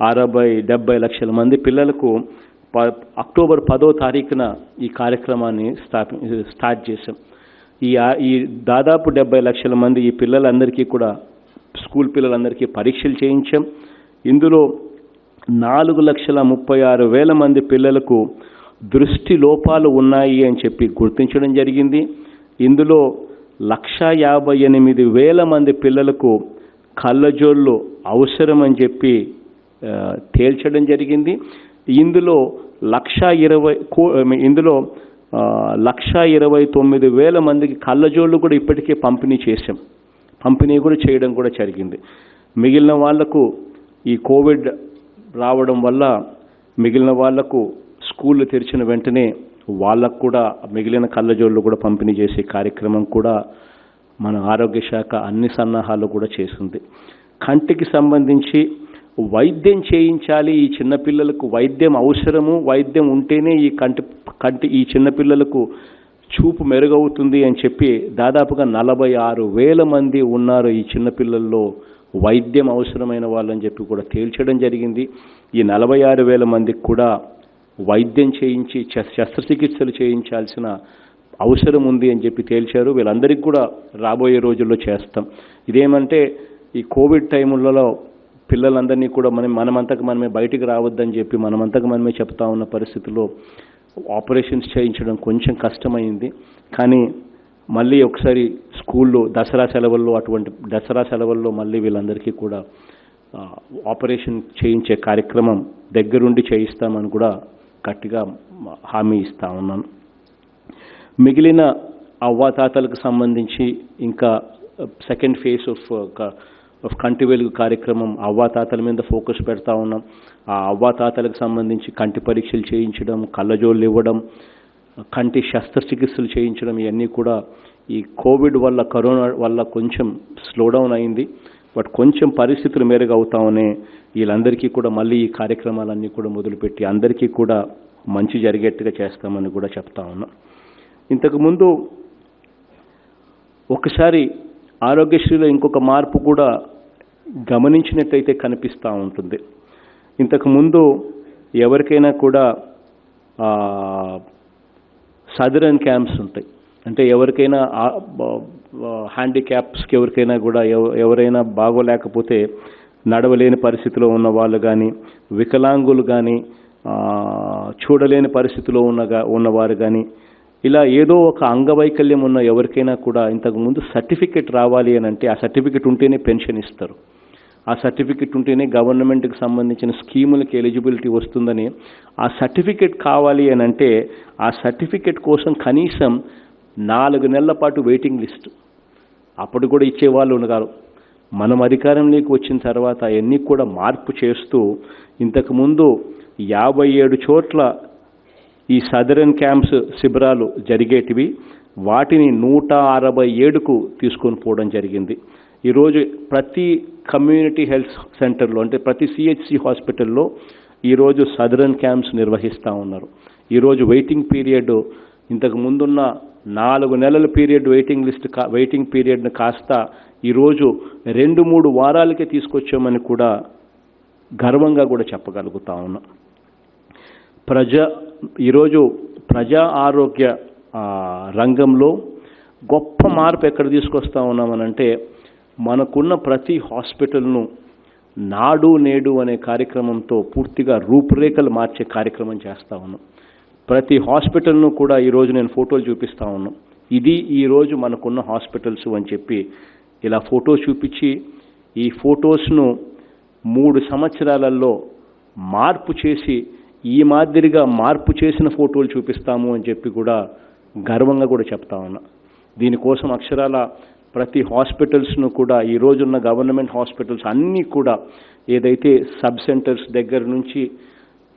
Speaker 2: 60-70 లక్షల మంది పిల్లలకు అక్టోబర్ 10వ తారీఖున ఈ కార్యక్రమాన్ని స్టార్ట్ చేశాం. ఈ దాదాపు 70 లక్షల మంది ఈ పిల్లలందరికీ కూడా, స్కూల్ పిల్లలందరికీ పరీక్షలు చేయించాం. ఇందులో 4,36,000 మంది పిల్లలకు దృష్టి లోపాలు ఉన్నాయి అని చెప్పి గుర్తించడం జరిగింది. ఇందులో 1,58,000 మంది పిల్లలకు కళ్ళజోళ్ళు అవసరం అని చెప్పి తేల్చడం జరిగింది. ఇందులో 1,29,000 మందికి కళ్ళజోళ్ళు కూడా ఇప్పటికే పంపిణీ కూడా చేయడం కూడా జరిగింది. మిగిలిన వాళ్లకు ఈ కోవిడ్ రావడం వల్ల మిగిలిన వాళ్లకు స్కూళ్ళు తెరిచిన వెంటనే వాళ్ళకు కూడా మిగిలిన కళ్ళజోళ్ళు కూడా పంపిణీ చేసే కార్యక్రమం కూడా మన ఆరోగ్య శాఖ అన్ని సన్నాహాలు కూడా చేసింది. కంటికి సంబంధించి వైద్యం చేయించాలి, ఈ చిన్నపిల్లలకు వైద్యం అవసరము, వైద్యం ఉంటేనే ఈ ఈ చిన్నపిల్లలకు చూపు మెరుగవుతుంది అని చెప్పి దాదాపుగా 46,000 మంది ఉన్నారు ఈ చిన్నపిల్లల్లో వైద్యం అవసరమైన వాళ్ళని చెప్పి కూడా తేల్చడం జరిగింది. ఈ 46,000 మందికి కూడా వైద్యం చేయించి శస్త్రచికిత్సలు చేయించాల్సిన అవసరం ఉంది అని చెప్పి తేల్చారు. వీళ్ళందరికీ కూడా రాబోయే రోజుల్లో చేస్తాం. ఇదేమంటే ఈ కోవిడ్ టైములలో పిల్లలందరినీ కూడా మనమంతకు మనమే బయటికి రావద్దని చెప్పి మనమంతకు మనమే చెప్తా ఉన్న పరిస్థితుల్లో ఆపరేషన్స్ చేయించడం కొంచెం కష్టమైంది. కానీ మళ్ళీ ఒకసారి స్కూల్లో దసరా సెలవుల్లో మళ్ళీ వీళ్ళందరికీ కూడా ఆపరేషన్ చేయించే కార్యక్రమం దగ్గరుండి చేయిస్తామని కూడా గట్టిగా హామీ ఇస్తా ఉన్నాను. మిగిలిన అవ్వాతాతలకు సంబంధించి ఇంకా సెకండ్ ఫేజ్ ఆఫ్ కంటి వెలుగు కార్యక్రమం అవ్వాతాతల మీద ఫోకస్ పెడతా ఉన్నాం. ఆ అవ్వాతాతలకు సంబంధించి కంటి పరీక్షలు చేయించడం, కళ్ళజోళ్ళు ఇవ్వడం, కంటి శస్త్రచికిత్సలు చేయించడం, ఇవన్నీ కూడా ఈ కోవిడ్ వల్ల, కరోనా వల్ల కొంచెం స్లోడౌన్ అయింది. బట్ కొంచెం పరిస్థితులు మెరుగవుతామనే వీళ్ళందరికీ కూడా మళ్ళీ ఈ కార్యక్రమాలన్నీ కూడా మొదలుపెట్టి అందరికీ కూడా మంచి జరిగేట్టుగా చేస్తామని కూడా చెప్తా ఉన్నాం. ఇంతకుముందు ఒకసారి ఆరోగ్యశ్రీలో ఇంకొక మార్పు కూడా గమనించినట్టయితే కనిపిస్తూ ఉంటుంది. ఇంతకుముందు ఎవరికైనా కూడా సదరన్ క్యాంప్స్ ఉంటాయి. అంటే ఎవరికైనా హ్యాండిక్యాప్స్కి ఎవరికైనా కూడా ఎవరైనా బాగోలేకపోతే నడవలేని పరిస్థితిలో ఉన్న వాళ్ళు కానీ, వికలాంగులు కానీ, చూడలేని పరిస్థితిలో ఉన్నవారు కానీ ఇలా ఏదో ఒక అంగవైకల్యం ఉన్న ఎవరికైనా కూడా ఇంతకుముందు సర్టిఫికెట్ రావాలి అని అంటే ఆ సర్టిఫికెట్ ఉంటేనే పెన్షన్ ఇస్తారు, ఆ సర్టిఫికెట్ ఉంటేనే గవర్నమెంట్కి సంబంధించిన స్కీములకి ఎలిజిబిలిటీ వస్తుందని. ఆ సర్టిఫికెట్ కావాలి అని అంటే ఆ సర్టిఫికెట్ కోసం కనీసం 4 నెలల పాటు వెయిటింగ్ లిస్ట్, అప్పుడు కూడా ఇచ్చేవాళ్ళు ఉన్నారు. మనం అధికారంలోకి వచ్చిన తర్వాత అవన్నీ కూడా మార్పు చేస్తూ ఇంతకుముందు 57 చోట్ల ఈ సదరన్ క్యాంప్స్ శిబిరాలు జరిగేటివి, వాటిని 167కు తీసుకొని పోవడం జరిగింది. ఈరోజు ప్రతి కమ్యూనిటీ హెల్త్ సెంటర్లో అంటే ప్రతి సిహెచ్సి హాస్పిటల్లో ఈరోజు సదరన్ క్యాంప్స్ నిర్వహిస్తూ ఉన్నారు. ఈరోజు వెయిటింగ్ పీరియడ్ ఇంతకు ముందున్న 4 నెలల పీరియడ్ వెయిటింగ్ పీరియడ్ను కాస్త ఈరోజు 2-3 వారాలకే తీసుకొచ్చామని కూడా గర్వంగా కూడా చెప్పగలుగుతా ఉన్నాం. ఈరోజు ప్రజా ఆరోగ్య రంగంలో గొప్ప మార్పు ఎక్కడ తీసుకొస్తా ఉన్నామనంటే మనకున్న ప్రతి హాస్పిటల్ను నాడు నేడు అనే కార్యక్రమంతో పూర్తిగా రూపురేఖలు మార్చే కార్యక్రమం చేస్తూ ఉన్నాం. ప్రతి హాస్పిటల్ను కూడా ఈరోజు నేను ఫోటోలు చూపిస్తూ ఉన్నాం. ఇది ఈరోజు మనకున్న హాస్పిటల్స్ అని చెప్పి ఇలా ఫోటో చూపించి ఈ ఫొటోస్ను 3 సంవత్సరాలలో మార్పు చేసి ఈ మాదిరిగా మార్పు చేసిన ఫోటోలు చూపిస్తాము అని చెప్పి కూడా గర్వంగా కూడా చెప్తా ఉన్నా. దీనికోసం అక్షరాల ప్రతి హాస్పిటల్స్ను కూడా ఈ రోజున్న గవర్నమెంట్ హాస్పిటల్స్ అన్నీ కూడా ఏదైతే సబ్ సెంటర్స్ దగ్గర నుంచి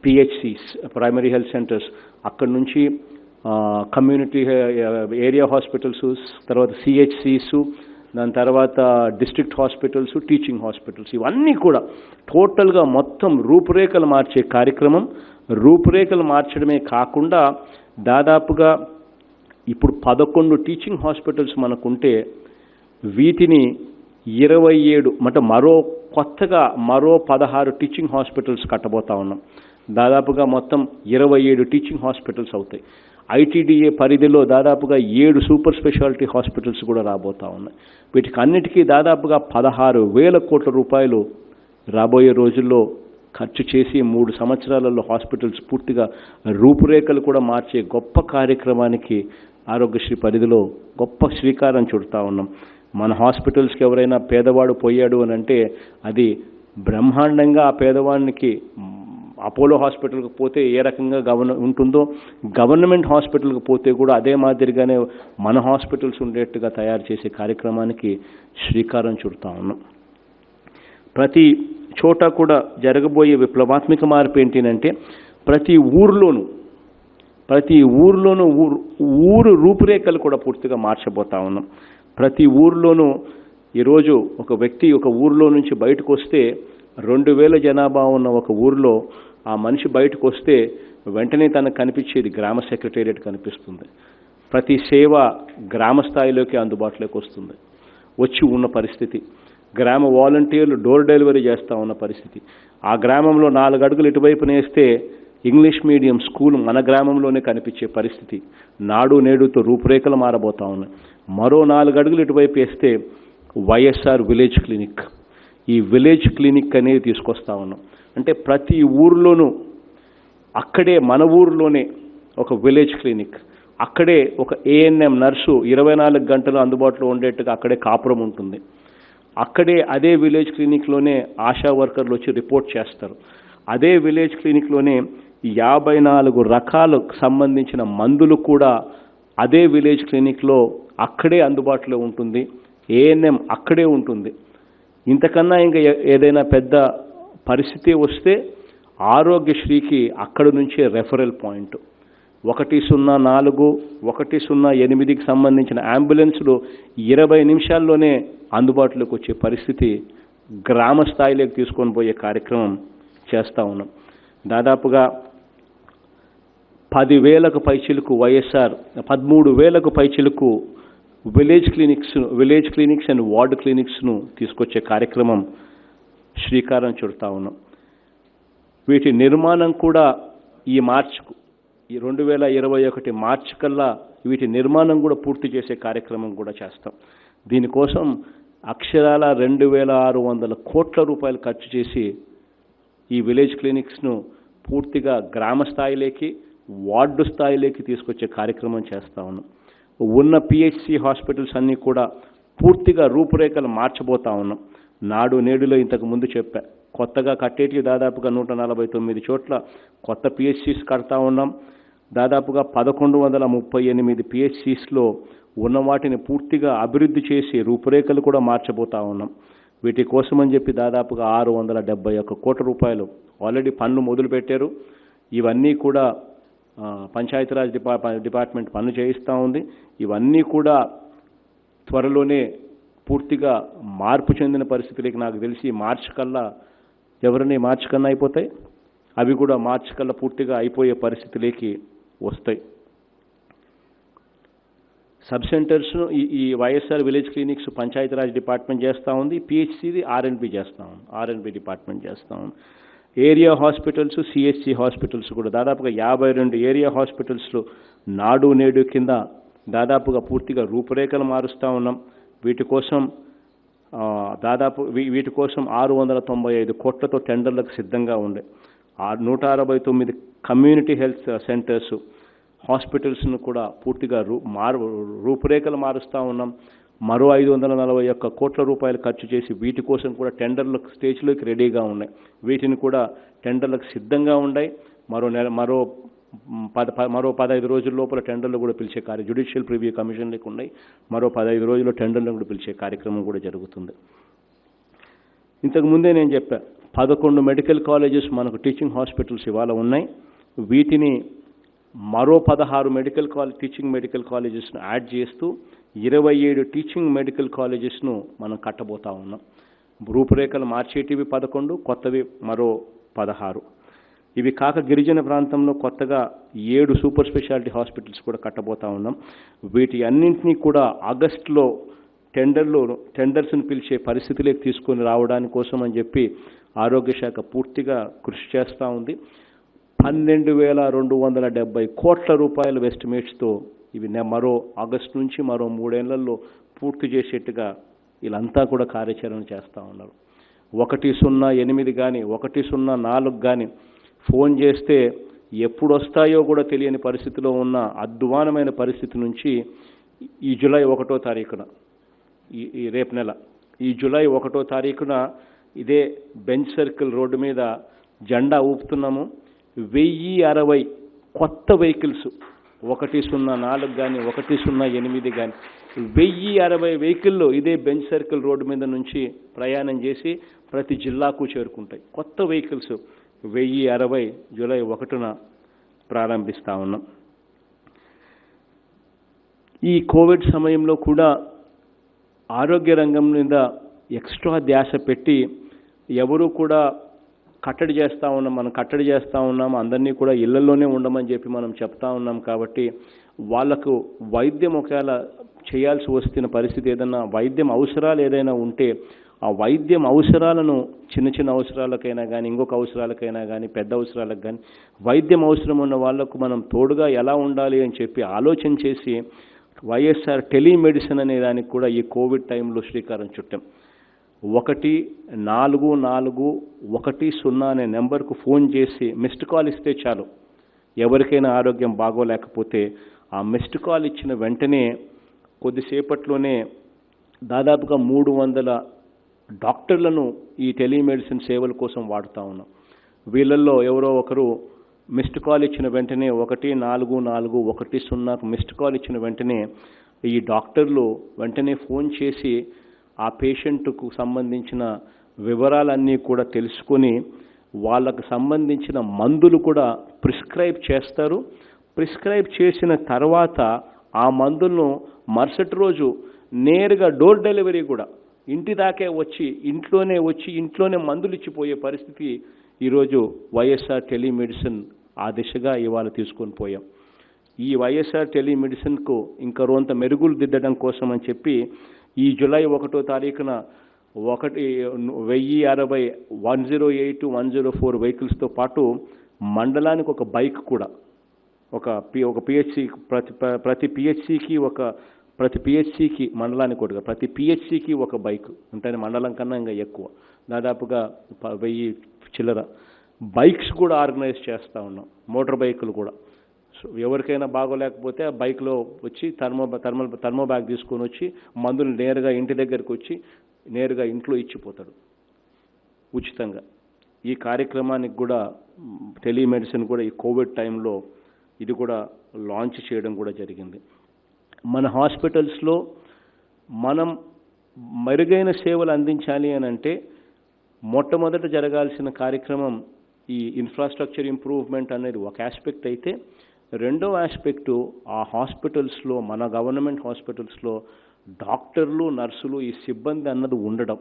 Speaker 2: పిహెచ్సిస్ ప్రైమరీ హెల్త్ సెంటర్స్, అక్కడి నుంచి కమ్యూనిటీ ఏరియా హాస్పిటల్స్, తర్వాత సిహెచ్సిస్, దాని తర్వాత డిస్ట్రిక్ట్ హాస్పిటల్స్, టీచింగ్ హాస్పిటల్స్, ఇవన్నీ కూడా టోటల్గా మొత్తం రూపురేఖలు మార్చే కార్యక్రమం. రూపురేఖలు మార్చడమే కాకుండా దాదాపుగా ఇప్పుడు 11 టీచింగ్ హాస్పిటల్స్ మనకుంటే వీటిని 27 అంటే కొత్తగా మరో 16 టీచింగ్ హాస్పిటల్స్ కట్టబోతా ఉన్నాం. దాదాపుగా మొత్తం 27 టీచింగ్ హాస్పిటల్స్ అవుతాయి. ఐటీడీఏ పరిధిలో దాదాపుగా 7 సూపర్ స్పెషాలిటీ హాస్పిటల్స్ కూడా రాబోతా ఉన్నాయి. వీటికి అన్నిటికీ దాదాపుగా 16,000 కోట్ల రూపాయలు రాబోయే రోజుల్లో ఖర్చు చేసి 3 సంవత్సరాలలో హాస్పిటల్స్ పూర్తిగా రూపురేఖలు కూడా మార్చే గొప్ప కార్యక్రమానికి ఆరోగ్యశ్రీ పరిధిలో గొప్ప శ్రీకారం చుడతా ఉన్నాం. మన హాస్పిటల్స్కి ఎవరైనా పేదవాడు పోయాడు అని అంటే అది బ్రహ్మాండంగా ఆ పేదవాడికి అపోలో హాస్పిటల్కి పోతే ఏ రకంగా ఉంటుందో గవర్నమెంట్ హాస్పిటల్కి పోతే కూడా అదే మాదిరిగానే మన హాస్పిటల్స్ ఉండేట్టుగా తయారు చేసే కార్యక్రమానికి శ్రీకారం చుడతా ఉన్నాం. ప్రతి చోట కూడా జరగబోయే విప్లవాత్మక మార్పు ఏంటంటే ప్రతి ఊర్లోనూ ఊరు రూపురేఖలు కూడా పూర్తిగా మార్చబోతా ఉన్నాం. ప్రతి ఊర్లోనూ ఈరోజు ఒక వ్యక్తి ఒక ఊర్లో నుంచి బయటకు వస్తే 2,000 జనాభా ఉన్న ఒక ఊరిలో ఆ మనిషి బయటకు వస్తే వెంటనే తనకు కనిపించేది గ్రామ సెక్రటేరియట్ కనిపిస్తుంది. ప్రతి సేవ గ్రామ స్థాయిలోకి అందుబాటులోకి వస్తుంది వచ్చి ఉన్న పరిస్థితి. గ్రామ వాలంటీర్లు డోర్ డెలివరీ చేస్తూ ఉన్న పరిస్థితి. ఆ గ్రామంలో 4 అడుగులు ఇటువైపున వేస్తే ఇంగ్లీష్ మీడియం స్కూల్ మన గ్రామంలోనే కనిపించే పరిస్థితి నాడు నేడుతో రూపురేఖలు మారబోతా ఉన్నాయి. మరో 4 అడుగులు ఇటువైపు వేస్తే వైఎస్ఆర్ విలేజ్ క్లినిక్, ఈ విలేజ్ క్లినిక్ అనేది తీసుకొస్తా ఉన్నాం. అంటే ప్రతి ఊర్లోనూ అక్కడే మన ఊరిలోనే ఒక విలేజ్ క్లినిక్, అక్కడే ఒక ఏఎన్ఎం నర్సు 24 గంటలు అందుబాటులో ఉండేట్టుగా అక్కడే కాపురం ఉంటుంది. అక్కడే అదే విలేజ్ క్లినిక్లోనే ఆశా వర్కర్లు వచ్చి రిపోర్ట్ చేస్తారు. అదే విలేజ్ క్లినిక్లోనే 54 రకాలకు సంబంధించిన మందులు కూడా అదే విలేజ్ క్లినిక్లో అక్కడే అందుబాటులో ఉంటుంది. ఏఎన్ఎం అక్కడే ఉంటుంది. ఇంతకన్నా ఇంకా ఏదైనా పెద్ద పరిస్థితి వస్తే ఆరోగ్యశ్రీకి అక్కడి నుంచే రెఫరల్ పాయింట్ 104, 108కి సంబంధించిన అంబులెన్సులు 20 నిమిషాల్లోనే అందుబాటులోకి వచ్చే పరిస్థితి గ్రామ స్థాయిలోకి తీసుకొని పోయే కార్యక్రమం చేస్తూ ఉన్నాం. దాదాపుగా 10,000కు పైచిలకు వైఎస్ఆర్ 13,000కు పైచిలకు విలేజ్ క్లినిక్స్ అండ్ వార్డ్ క్లినిక్స్ను తీసుకొచ్చే కార్యక్రమం శ్రీకారం చుడతా ఉన్నాం. వీటి నిర్మాణం కూడా ఈ 2021 మార్చి కల్లా వీటి నిర్మాణం కూడా పూర్తి చేసే కార్యక్రమం కూడా చేస్తాం. దీనికోసం అక్షరాల 2,600 కోట్ల రూపాయలు ఖర్చు చేసి ఈ విలేజ్ క్లినిక్స్ను పూర్తిగా గ్రామ స్థాయిలోకి వార్డు స్థాయిలోకి తీసుకొచ్చే కార్యక్రమం చేస్తూ ఉన్నాం. ఉన్న పిహెచ్సి హాస్పిటల్స్ అన్నీ కూడా పూర్తిగా రూపురేఖలు మార్చబోతా ఉన్నాం. నాడు నేడులో ఇంతకు ముందు చెప్పా, కొత్తగా కట్టేటివి దాదాపుగా 149 చోట్ల కొత్త పిహెచ్సిస్ కడతా ఉన్నాం. దాదాపుగా 1138 పిహెచ్సిస్లో ఉన్న వాటిని పూర్తిగా అభివృద్ధి చేసి రూపురేఖలు కూడా మార్చబోతా ఉన్నాం. వీటి కోసమని చెప్పి దాదాపుగా 671 కోట్ల రూపాయలు ఆల్రెడీ పన్ను మొదలుపెట్టారు. ఇవన్నీ కూడా పంచాయతీరాజ్ డిపార్ట్మెంట్ పన్ను చేయిస్తూ ఉంది. ఇవన్నీ కూడా త్వరలోనే పూర్తిగా మార్పు చెందిన పరిస్థితులకి నాకు తెలిసి మార్చి కల్లా అయిపోతాయి. అవి కూడా మార్చి కల్లా పూర్తిగా అయిపోయే పరిస్థితులకి వస్తాయి. సబ్ సెంటర్స్ ఈ YSR village clinics Panchayati Raj department చేస్తూ ఉంది. పిహెచ్సిది ఆర్ఎండ్బి చేస్తూ ఉంది, ఆర్ఎండ్బి డిపార్ట్మెంట్ చేస్తూ ఉంది. ఏరియా హాస్పిటల్స్, సిహెచ్సి హాస్పిటల్స్ కూడా దాదాపుగా 52 ఏరియా హాస్పిటల్స్లో నాడు నేడు కింద దాదాపుగా పూర్తిగా రూపురేఖలు మారుస్తూ ఉన్నాం. వీటి కోసం 695 కోట్లతో టెండర్లకు సిద్ధంగా ఉండే 169 కమ్యూనిటీ హెల్త్ సెంటర్స్, హాస్పిటల్స్ను కూడా పూర్తిగా రూపురేఖలు మారుస్తూ ఉన్నాం. మరో 541 కోట్ల రూపాయలు ఖర్చు చేసి వీటి కోసం కూడా టెండర్లకు స్టేజ్లోకి రెడీగా ఉన్నాయి. వీటిని కూడా టెండర్లకు సిద్ధంగా ఉన్నాయి. మరో 15 రోజుల లోపల టెండర్లు కూడా పిలిచే జ్యుడిషియల్ ప్రివ్యూ కమిషన్లకు ఉన్నాయి. మరో 15 రోజుల్లో టెండర్లను కూడా పిలిచే కార్యక్రమం కూడా జరుగుతుంది. ఇంతకు ముందే నేను చెప్పా, 11 మెడికల్ కాలేజెస్ మనకు టీచింగ్ హాస్పిటల్స్ ఇవాళ ఉన్నాయి. వీటిని మరో 16 టీచింగ్ మెడికల్ కాలేజెస్ను యాడ్ చేస్తూ 27 టీచింగ్ మెడికల్ కాలేజెస్ను మనం కట్టబోతా ఉన్నాం. రూపురేఖలు మార్చేటివి 11, కొత్తవి మరో 16. ఇవి కాక గిరిజన ప్రాంతంలో కొత్తగా 7 సూపర్ స్పెషాలిటీ హాస్పిటల్స్ కూడా కట్టబోతా ఉన్నాం. వీటి అన్నింటినీ కూడా ఆగస్టులో టెండర్స్ను పిలిచే పరిస్థితిలోకి తీసుకొని రావడానికి కోసం అని చెప్పి ఆరోగ్య శాఖ పూర్తిగా కృషి చేస్తూ ఉంది. 12,270 కోట్ల రూపాయల ఎస్టిమేట్స్తో ఇవి మరో ఆగస్టు నుంచి మరో 3 ఏళ్లలో పూర్తి చేసేట్టుగా వీళ్ళంతా కూడా కార్యాచరణ చేస్తూ ఉన్నారు. 108 కానీ 104 కానీ ఫోన్ చేస్తే ఎప్పుడు వస్తాయో కూడా తెలియని పరిస్థితిలో ఉన్న అధ్వానమైన పరిస్థితి నుంచి ఈ జూలై 1వ తారీఖున ఈ రేపు నెల ఈ జూలై 1వ తారీఖున ఇదే బెంచ్ సర్కిల్ రోడ్డు మీద జెండా ఊపుతున్నాము. 1060 కొత్త వెహికల్స్ 104 కానీ 108 కానీ 1060 వెహికల్లో ఇదే బెంచ్ సర్కిల్ రోడ్డు మీద నుంచి ప్రయాణం చేసి ప్రతి జిల్లాకు చేరుకుంటాయి. కొత్త వెహికల్స్ 1060 జూలై 1న ప్రారంభిస్తూ ఉన్నాం. ఈ కోవిడ్ సమయంలో కూడా ఆరోగ్య రంగం మీద ఎక్స్ట్రా ధ్యాస పెట్టి ఎవరు కూడా మనం కట్టడి చేస్తూ ఉన్నాం, అందరినీ కూడా ఇళ్లలోనే ఉండమని చెప్పి మనం చెప్తా ఉన్నాం. కాబట్టి వాళ్లకు వైద్యం ఒకవేళ చేయాల్సి వస్తున్న పరిస్థితి ఏదైనా వైద్యం అవసరాలు ఏదైనా ఉంటే ఆ వైద్యం అవసరాలను చిన్న అవసరాలకైనా కానీ ఇంకొక అవసరాలకైనా కానీ పెద్ద అవసరాలకు కానీ వైద్యం అవసరం ఉన్న వాళ్లకు మనం తోడుగా ఎలా ఉండాలి అని చెప్పి ఆలోచన చేసి వైఎస్ఆర్ టెలిమెడిసిన్ అనే దానికి కూడా ఈ కోవిడ్ టైంలో శ్రీకారం చుట్టాం. 14410 అనే నెంబర్కు ఫోన్ చేసి మిస్డ్ కాల్ ఇస్తే చాలు. ఎవరికైనా ఆరోగ్యం బాగోలేకపోతే ఆ మిస్డ్ కాల్ ఇచ్చిన వెంటనే కొద్దిసేపట్లోనే దాదాపుగా 300 డాక్టర్లను ఈ టెలిమెడిసిన్ సేవల కోసం వాడుతూ ఉన్నాం. వీళ్ళల్లో ఎవరో ఒకరు మిస్డ్ కాల్ ఇచ్చిన వెంటనే 14410కు మిస్డ్ కాల్ ఇచ్చిన వెంటనే ఈ డాక్టర్లు వెంటనే ఫోన్ చేసి ఆ పేషెంట్కు సంబంధించిన వివరాలన్నీ కూడా తెలుసుకొని వాళ్ళకు సంబంధించిన మందులు కూడా ప్రిస్క్రైబ్ చేస్తారు. ప్రిస్క్రైబ్ చేసిన తర్వాత ఆ మందులను మరుసటి రోజు నేరుగా డోర్ డెలివరీ కూడా ఇంటి దాకే వచ్చి ఇంట్లోనే మందులు ఇచ్చిపోయే పరిస్థితి ఈరోజు వైఎస్ఆర్ టెలిమెడిసిన్ ఆ దిశగా ఇవాళ తీసుకొని పోయాం. ఈ వైఎస్ఆర్ టెలిమెడిసిన్కు ఇంకా రోంత మెరుగులు దిద్దడం కోసం అని చెప్పి ఈ జూలై 1వ తారీఖున 1060 108 104 వెహికల్స్తో పాటు మండలానికి ఒక బైక్ కూడా ఒక పిహెచ్సి ప్రతి పిహెచ్సికి మండలానికి ఒకటిగా ప్రతి పిహెచ్సికి ఒక బైక్ ఉంటుంది. మండలం కన్నా ఇంకా ఎక్కువ దాదాపుగా 1000 చిల్లర బైక్స్ కూడా ఆర్గనైజ్ చేస్తూ ఉన్నాం. మోటార్ బైకులు కూడా ఎవరికైనా బాగోలేకపోతే ఆ బైక్లో వచ్చి థర్మో బ్యాగ్ తీసుకొని వచ్చి మందులు నేరుగా ఇంటి దగ్గరికి వచ్చి నేరుగా ఇంట్లో ఇచ్చిపోతాడు ఉచితంగా. ఈ కార్యక్రమానికి కూడా టెలిమెడిసిన్ కూడా ఈ కోవిడ్ టైంలో ఇది కూడా లాంచ్ చేయడం కూడా జరిగింది. మన హాస్పిటల్స్లో మనం మెరుగైన సేవలు అందించాలి అని అంటే మొట్టమొదట జరగాల్సిన కార్యక్రమం ఈ ఇన్ఫ్రాస్ట్రక్చర్ ఇంప్రూవ్మెంట్ అనేది ఒక ఆస్పెక్ట్ అయితే, రెండో ఆస్పెక్టు ఆ హాస్పిటల్స్లో, మన గవర్నమెంట్ హాస్పిటల్స్లో డాక్టర్లు, నర్సులు, ఈ సిబ్బంది అన్నది ఉండడం.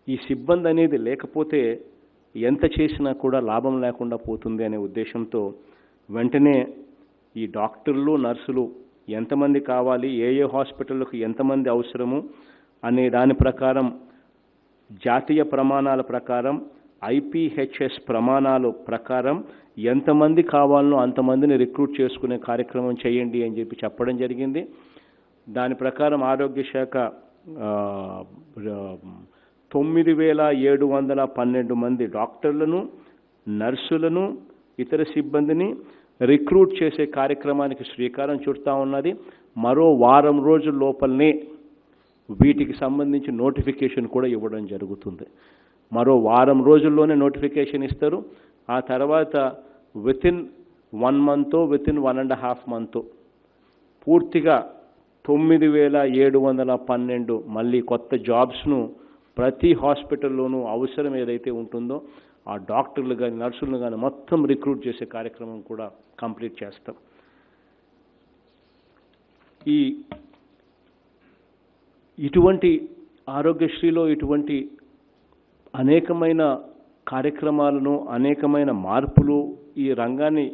Speaker 2: ఈ సిబ్బంది అనేది లేకపోతే ఎంత చేసినా కూడా లాభం లేకుండా పోతుంది అనే ఉద్దేశంతో వెంటనే ఈ డాక్టర్లు, నర్సులు ఎంతమంది కావాలి, ఏ హాస్పిటల్లకు ఎంతమంది అవసరము అనే దాని ప్రకారం జాతీయ ప్రమాణాల ప్రకారం, ఐపీహెచ్ఎస్ ప్రమాణాల ప్రకారం ఎంతమంది కావాలనో అంతమందిని రిక్రూట్ చేసుకునే కార్యక్రమం చేయండి అని చెప్పి చెప్పడం జరిగింది. దాని ప్రకారం ఆరోగ్య శాఖ 9,712 మంది డాక్టర్లను, నర్సులను, ఇతర సిబ్బందిని రిక్రూట్ చేసే కార్యక్రమానికి శ్రీకారం చుడతా ఉన్నది. మరో వారం రోజుల లోపలనే వీటికి సంబంధించి నోటిఫికేషన్ కూడా ఇవ్వడం జరుగుతుంది. మరో వారం రోజుల్లోనే నోటిఫికేషన్ ఇస్తారు. ఆ తర్వాత వితిన్ 1 month, వితిన్ 1.5 months పూర్తిగా 9,712 మళ్ళీ కొత్త జాబ్స్ను ప్రతి హాస్పిటల్లోనూ అవసరం ఏదైతే ఉంటుందో ఆ డాక్టర్లు కానీ, నర్సులను కానీ మొత్తం రిక్రూట్ చేసే కార్యక్రమం కూడా కంప్లీట్ చేస్తాం. ఇటువంటి ఆరోగ్యశ్రీలో ఇటువంటి అనేకమైన కార్యక్రమాలను, అనేకమైన మార్పులు ఈ రంగాన్ని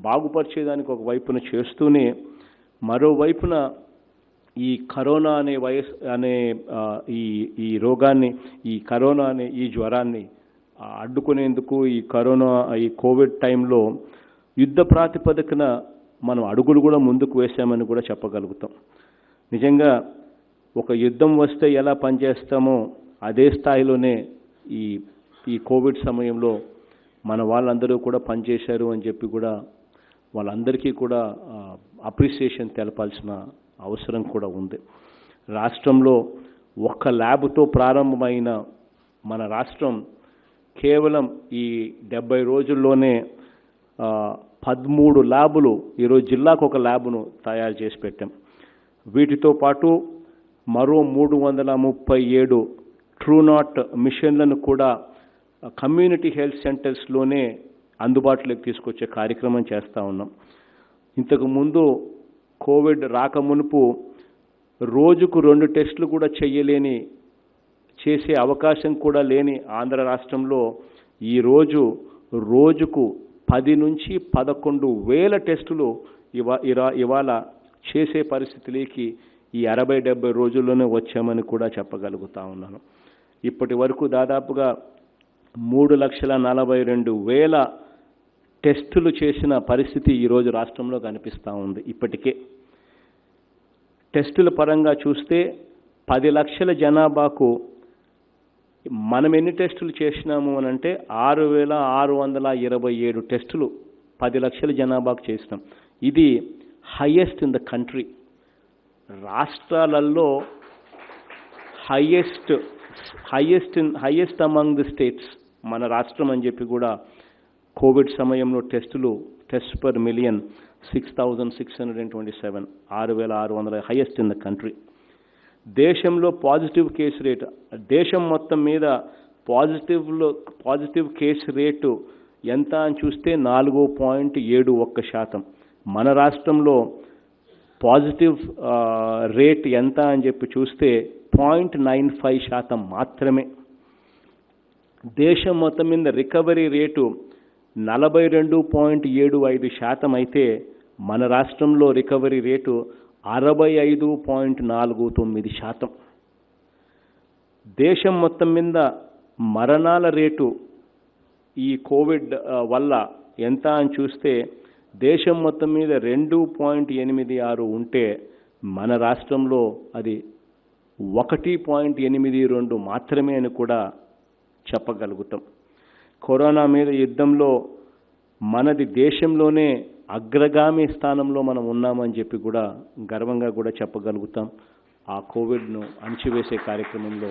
Speaker 2: బాగుపరిచేదానికి ఒక వైపున చేస్తూనే మరోవైపున ఈ కరోనా అనే ఈ రోగాన్ని, ఈ కరోనా అనే ఈ జ్వరాన్ని అడ్డుకునేందుకు ఈ కోవిడ్ టైంలో యుద్ధ ప్రాతిపదికన మనం అడుగులు కూడా ముందుకు వేశామని కూడా చెప్పగలుగుతాం. నిజంగా ఒక యుద్ధం వస్తే ఎలా పనిచేస్తామో అదే స్థాయిలోనే ఈ కోవిడ్ సమయంలో మన వాళ్ళందరూ కూడా పనిచేశారు అని చెప్పి కూడా వాళ్ళందరికీ కూడా అప్రిసియేషన్ తెలపాల్సిన అవసరం కూడా ఉంది. రాష్ట్రంలో ఒక్క ల్యాబ్తో ప్రారంభమైన మన రాష్ట్రం కేవలం ఈ 70 రోజుల్లోనే 13 ల్యాబులు, ఈరోజు జిల్లాకు ఒక ల్యాబ్ను తయారు చేసి పెట్టాం. వీటితో పాటు మరో 337 ట్రూనాట్ మిషన్లను కూడా కమ్యూనిటీ హెల్త్ సెంటర్స్లోనే అందుబాటులోకి తీసుకొచ్చే కార్యక్రమం చేస్తూ ఉన్నాం. ఇంతకుముందు కోవిడ్ రాకమునుపు రోజుకు 2 టెస్టులు కూడా చేసే అవకాశం కూడా లేని ఆంధ్ర రాష్ట్రంలో ఈరోజు రోజుకు 10 నుంచి 11,000 టెస్టులు ఇవాళ చేసే పరిస్థితిలోకి ఈ 60-70 రోజుల్లోనే వచ్చామని కూడా చెప్పగలుగుతా ఉన్నాను. ఇప్పటి వరకు దాదాపుగా 3,42,000 టెస్టులు చేసిన పరిస్థితి ఈరోజు రాష్ట్రంలో కనిపిస్తూ ఉంది. ఇప్పటికే టెస్టుల పరంగా చూస్తే 10 లక్షల జనాభాకు మనం ఎన్ని టెస్టులు చేసినాము అని అంటే 6,627 టెస్టులు 10 లక్షల జనాభాకు చేసినాం. ఇది హైయెస్ట్ ఇన్ ద కంట్రీ. రాష్ట్రాలలో హైయెస్ట్ అమంగ్ ది స్టేట్స్ మన రాష్ట్రం అని చెప్పి కూడా కోవిడ్ సమయంలో test per million 6,627, 6,600 highest in the country. దేశంలో పాజిటివ్ కేసు రేటు, దేశం మొత్తం మీద పాజిటివ్ కేసు రేటు ఎంత అని చూస్తే 4.71%. మన రాష్ట్రంలో పాజిటివ్ రేట్ ఎంత అని చెప్పి చూస్తే 0.95% మాత్రమే. దేశం మొత్తం మీద రికవరీ రేటు 42.75% అయితే మన రాష్ట్రంలో రికవరీ రేటు 65.49%. దేశం మొత్తం మీద మరణాల రేటు ఈ కోవిడ్ వల్ల ఎంత అని చూస్తే దేశం మొత్తం మీద 2.86 ఉంటే మన రాష్ట్రంలో అది 1.82 మాత్రమే అని కూడా చెప్పగలుగుతాం. కరోనా మీద యుద్ధంలో మనది దేశంలోనే అగ్రగామి స్థానంలో మనం ఉన్నామని చెప్పి కూడా గర్వంగా కూడా చెప్పగలుగుతాం. ఆ కోవిడ్ను అణిచివేసే కార్యక్రమంలో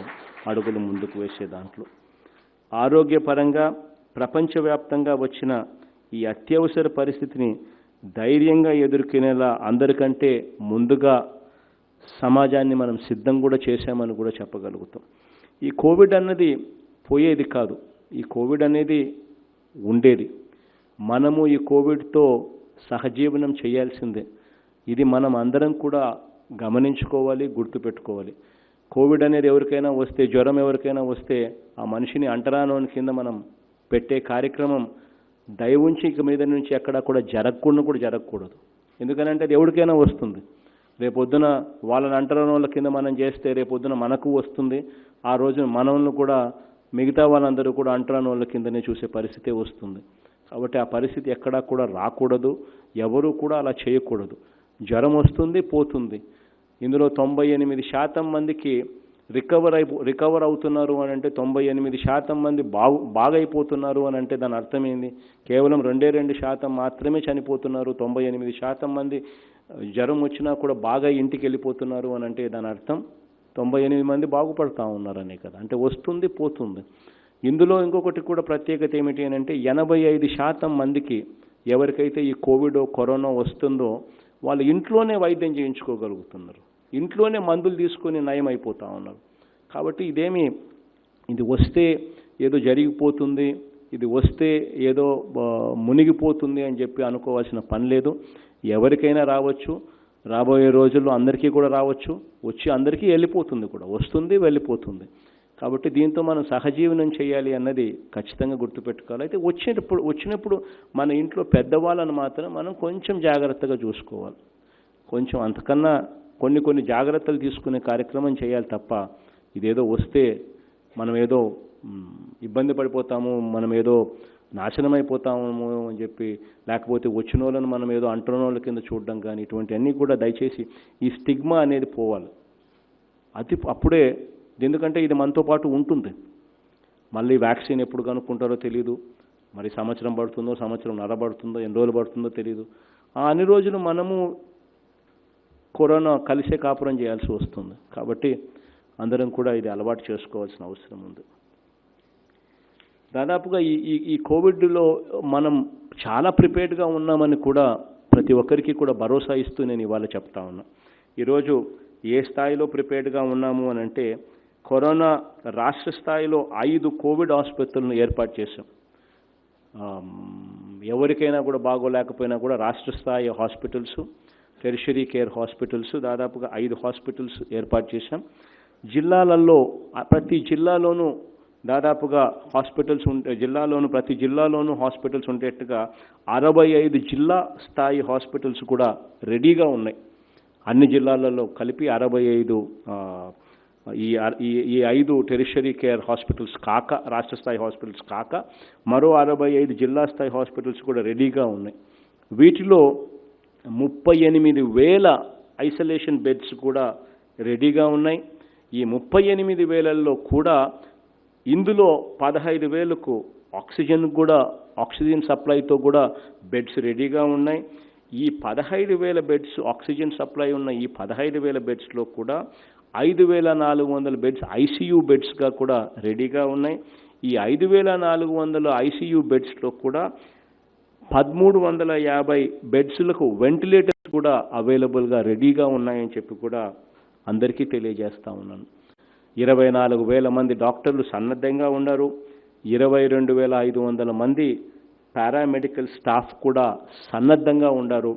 Speaker 2: అడుగులు ముందుకు వేసే దాంట్లో ఆరోగ్యపరంగా ప్రపంచవ్యాప్తంగా వచ్చిన ఈ అత్యవసర పరిస్థితిని ధైర్యంగా ఎదుర్కొనేలా అందరికంటే ముందుగా సమాజాన్ని మనం సిద్ధం కూడా చేశామని కూడా చెప్పగలుగుతాం. ఈ కోవిడ్ అన్నది పోయేది కాదు, ఈ కోవిడ్ అనేది ఉండేది. మనము ఈ కోవిడ్తో సహజీవనం చేయాల్సిందే. ఇది మనం అందరం కూడా గమనించుకోవాలి, గుర్తుపెట్టుకోవాలి. కోవిడ్ అనేది ఎవరికైనా వస్తే, జ్వరం ఎవరికైనా వస్తే ఆ మనిషిని అంటరానోని కింద మనం పెట్టే కార్యక్రమం దయవుంచి ఇక మీద నుంచి ఎక్కడా కూడా జరగకూడదు. ఎందుకనంటే అది ఎవరికైనా వస్తుంది. రేపొద్దున వాళ్ళని అంటరాని వాళ్ళ కింద మనం చేస్తే రేపొద్దున మనకు వస్తుంది. ఆ రోజు మనల్ని కూడా మిగతా వాళ్ళందరూ కూడా అంటరాని వాళ్ళ కిందనే చూసే పరిస్థితి వస్తుంది. కాబట్టి ఆ పరిస్థితి ఎక్కడా కూడా రాకూడదు, ఎవరు కూడా అలా చేయకూడదు. జ్వరం వస్తుంది, పోతుంది. ఇందులో 98% మందికి రికవర్ అవుతున్నారు అని అంటే 98% మంది బాగైపోతున్నారు అని అంటే దాని అర్థం ఏంది? కేవలం 2% మాత్రమే చనిపోతున్నారు. 98% మంది జ్వరం వచ్చినా కూడా బాగా ఇంటికి వెళ్ళిపోతున్నారు అని అంటే దాని అర్థం 98 మంది బాగుపడతా ఉన్నారనే కదా. అంటే వస్తుంది, పోతుంది. ఇందులో ఇంకొకటి కూడా ప్రత్యేకత ఏమిటి అని అంటే 85% మందికి ఎవరికైతే ఈ కరోనా వస్తుందో వాళ్ళు ఇంట్లోనే వైద్యం చేయించుకోగలుగుతున్నారు, ఇంట్లోనే మందులు తీసుకొని నయం అయిపోతూ ఉన్నారు. కాబట్టి ఇది వస్తే ఏదో జరిగిపోతుంది, ఇది వస్తే ఏదో మునిగిపోతుంది అని చెప్పి అనుకోవాల్సిన పని లేదు. ఎవరికైనా రావచ్చు, రాబోయే రోజుల్లో అందరికీ కూడా రావచ్చు, వచ్చి అందరికీ వెళ్ళిపోతుంది కూడా, వస్తుంది వెళ్ళిపోతుంది. కాబట్టి దీంతో మనం సహజీవనం చేయాలి అన్నది ఖచ్చితంగా గుర్తుపెట్టుకోవాలి. అయితే వచ్చినప్పుడు మన ఇంట్లో పెద్దవాళ్ళని మాత్రం మనం కొంచెం జాగ్రత్తగా చూసుకోవాలి. కొంచెం అంతకన్నా కొన్ని జాగ్రత్తలు తీసుకునే కార్యక్రమం చేయాలి తప్ప ఇదేదో వస్తే మనం ఏదో ఇబ్బంది పడిపోతాము, మనం ఏదో నాశనం అయిపోతాము అని చెప్పి, లేకపోతే వచ్చిన వాళ్ళని మనం ఏదో అంటున్న వాళ్ళ కింద చూడడం కానీ ఇటువంటివన్నీ కూడా దయచేసి ఈ స్టిగ్మా అనేది పోవాలి. అప్పుడే, ఎందుకంటే ఇది మనతో పాటు ఉంటుంది. మళ్ళీ వ్యాక్సిన్ ఎప్పుడు కనుక్కుంటారో తెలియదు, మరి సంవత్సరం పడుతుందో, సంవత్సరంన్నర పడుతుందో, ఎన్ని రోజులు పడుతుందో తెలియదు. అన్ని రోజులు మనము కరోనా కలిసే కాపురం చేయాల్సి వస్తుంది. కాబట్టి అందరం కూడా ఇది అలవాటు చేసుకోవాల్సిన అవసరం ఉంది. దాదాపుగా ఈ కోవిడ్లో మనం చాలా ప్రిపేర్డ్గా ఉన్నామని కూడా ప్రతి ఒక్కరికి కూడా భరోసా ఇస్తూ నేను ఇవాళ చెప్తా ఉన్నా. ఈరోజు ఏ స్థాయిలో ప్రిపేర్డ్గా ఉన్నాము అని అంటే, కరోనా రాష్ట్ర స్థాయిలో 5 కోవిడ్ ఆసుపత్రులను ఏర్పాటు చేశాం. ఎవరికైనా కూడా బాగోలేకపోయినా కూడా రాష్ట్ర స్థాయి హాస్పిటల్స్, టెరిషరీ కేర్ హాస్పిటల్స్, దాదాపుగా 5 హాస్పిటల్స్ ఏర్పాటు చేశాం. జిల్లాలలో ప్రతి జిల్లాలోనూ దాదాపుగా హాస్పిటల్స్ ప్రతి జిల్లాలోనూ హాస్పిటల్స్ ఉండేట్టుగా 65 జిల్లా స్థాయి హాస్పిటల్స్ కూడా రెడీగా ఉన్నాయి. అన్ని జిల్లాలలో కలిపి 65 ఈ 5 టెరిషరీ కేర్ హాస్పిటల్స్ కాక, రాష్ట్ర స్థాయి హాస్పిటల్స్ కాక మరో 65 జిల్లా స్థాయి హాస్పిటల్స్ కూడా రెడీగా ఉన్నాయి. వీటిలో 38,000 ఐసోలేషన్ బెడ్స్ కూడా రెడీగా ఉన్నాయి. ఈ 38,000లో కూడా ఇందులో 15,000కు ఆక్సిజన్ సప్లైతో కూడా బెడ్స్ రెడీగా ఉన్నాయి. ఈ 15,000 బెడ్స్ ఆక్సిజన్ సప్లై ఉన్న ఈ 15,000 బెడ్స్లో కూడా 5,400 బెడ్స్ ఐసీయూ బెడ్స్గా కూడా రెడీగా ఉన్నాయి. ఈ 5,400 ఐసీయూ బెడ్స్లో కూడా 1,350 బెడ్స్లకు వెంటిలేటర్స్ కూడా అవైలబుల్గా రెడీగా ఉన్నాయని చెప్పి కూడా అందరికీ తెలియజేస్తా ఉన్నాను. 24,000 మంది డాక్టర్లు సన్నద్ధంగా ఉన్నారు. 22,500 మంది పారామెడికల్ స్టాఫ్ కూడా సన్నద్ధంగా ఉన్నారు.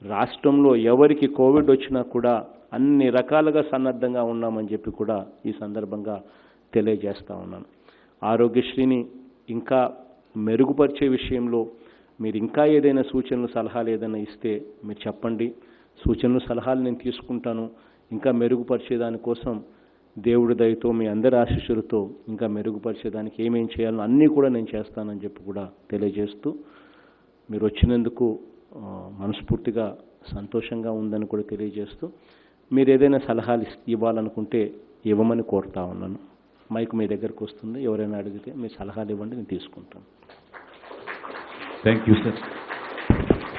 Speaker 2: రాష్ట్రంలో ఎవరికి కోవిడ్ వచ్చినా కూడా అన్ని రకాలుగా సన్నద్ధంగా ఉన్నామని చెప్పి కూడా ఈ సందర్భంగా తెలియజేస్తా ఉన్నాను. ఆరోగ్యశ్రీని ఇంకా మెరుగుపరిచే విషయంలో మీరు ఇంకా ఏదైనా సూచనలు, సలహాలు ఏదైనా ఇస్తే మీరు చెప్పండి. సూచనలు, సలహాలు నేను తీసుకుంటాను. ఇంకా మెరుగుపరిచేదానికోసం దేవుడి దయతో, మీ అందరి ఆశీస్సులతో ఇంకా మెరుగుపరిచేదానికి ఏమేం చేయాలో అన్నీ కూడా నేను చేస్తానని చెప్పి కూడా తెలియజేస్తూ, మీరు వచ్చినందుకు మనస్ఫూర్తిగా సంతోషంగా ఉందని కూడా తెలియజేస్తూ, మీరు ఏదైనా సలహాలు ఇవ్వాలనుకుంటే ఇవ్వమని కోరుతా ఉన్నాను. మైక్ మీ దగ్గరకు వస్తుంది, ఎవరైనా అడిగితే మీ సలహాలు ఇవ్వండి, నేను తీసుకుంటాను.
Speaker 1: Thank you sir.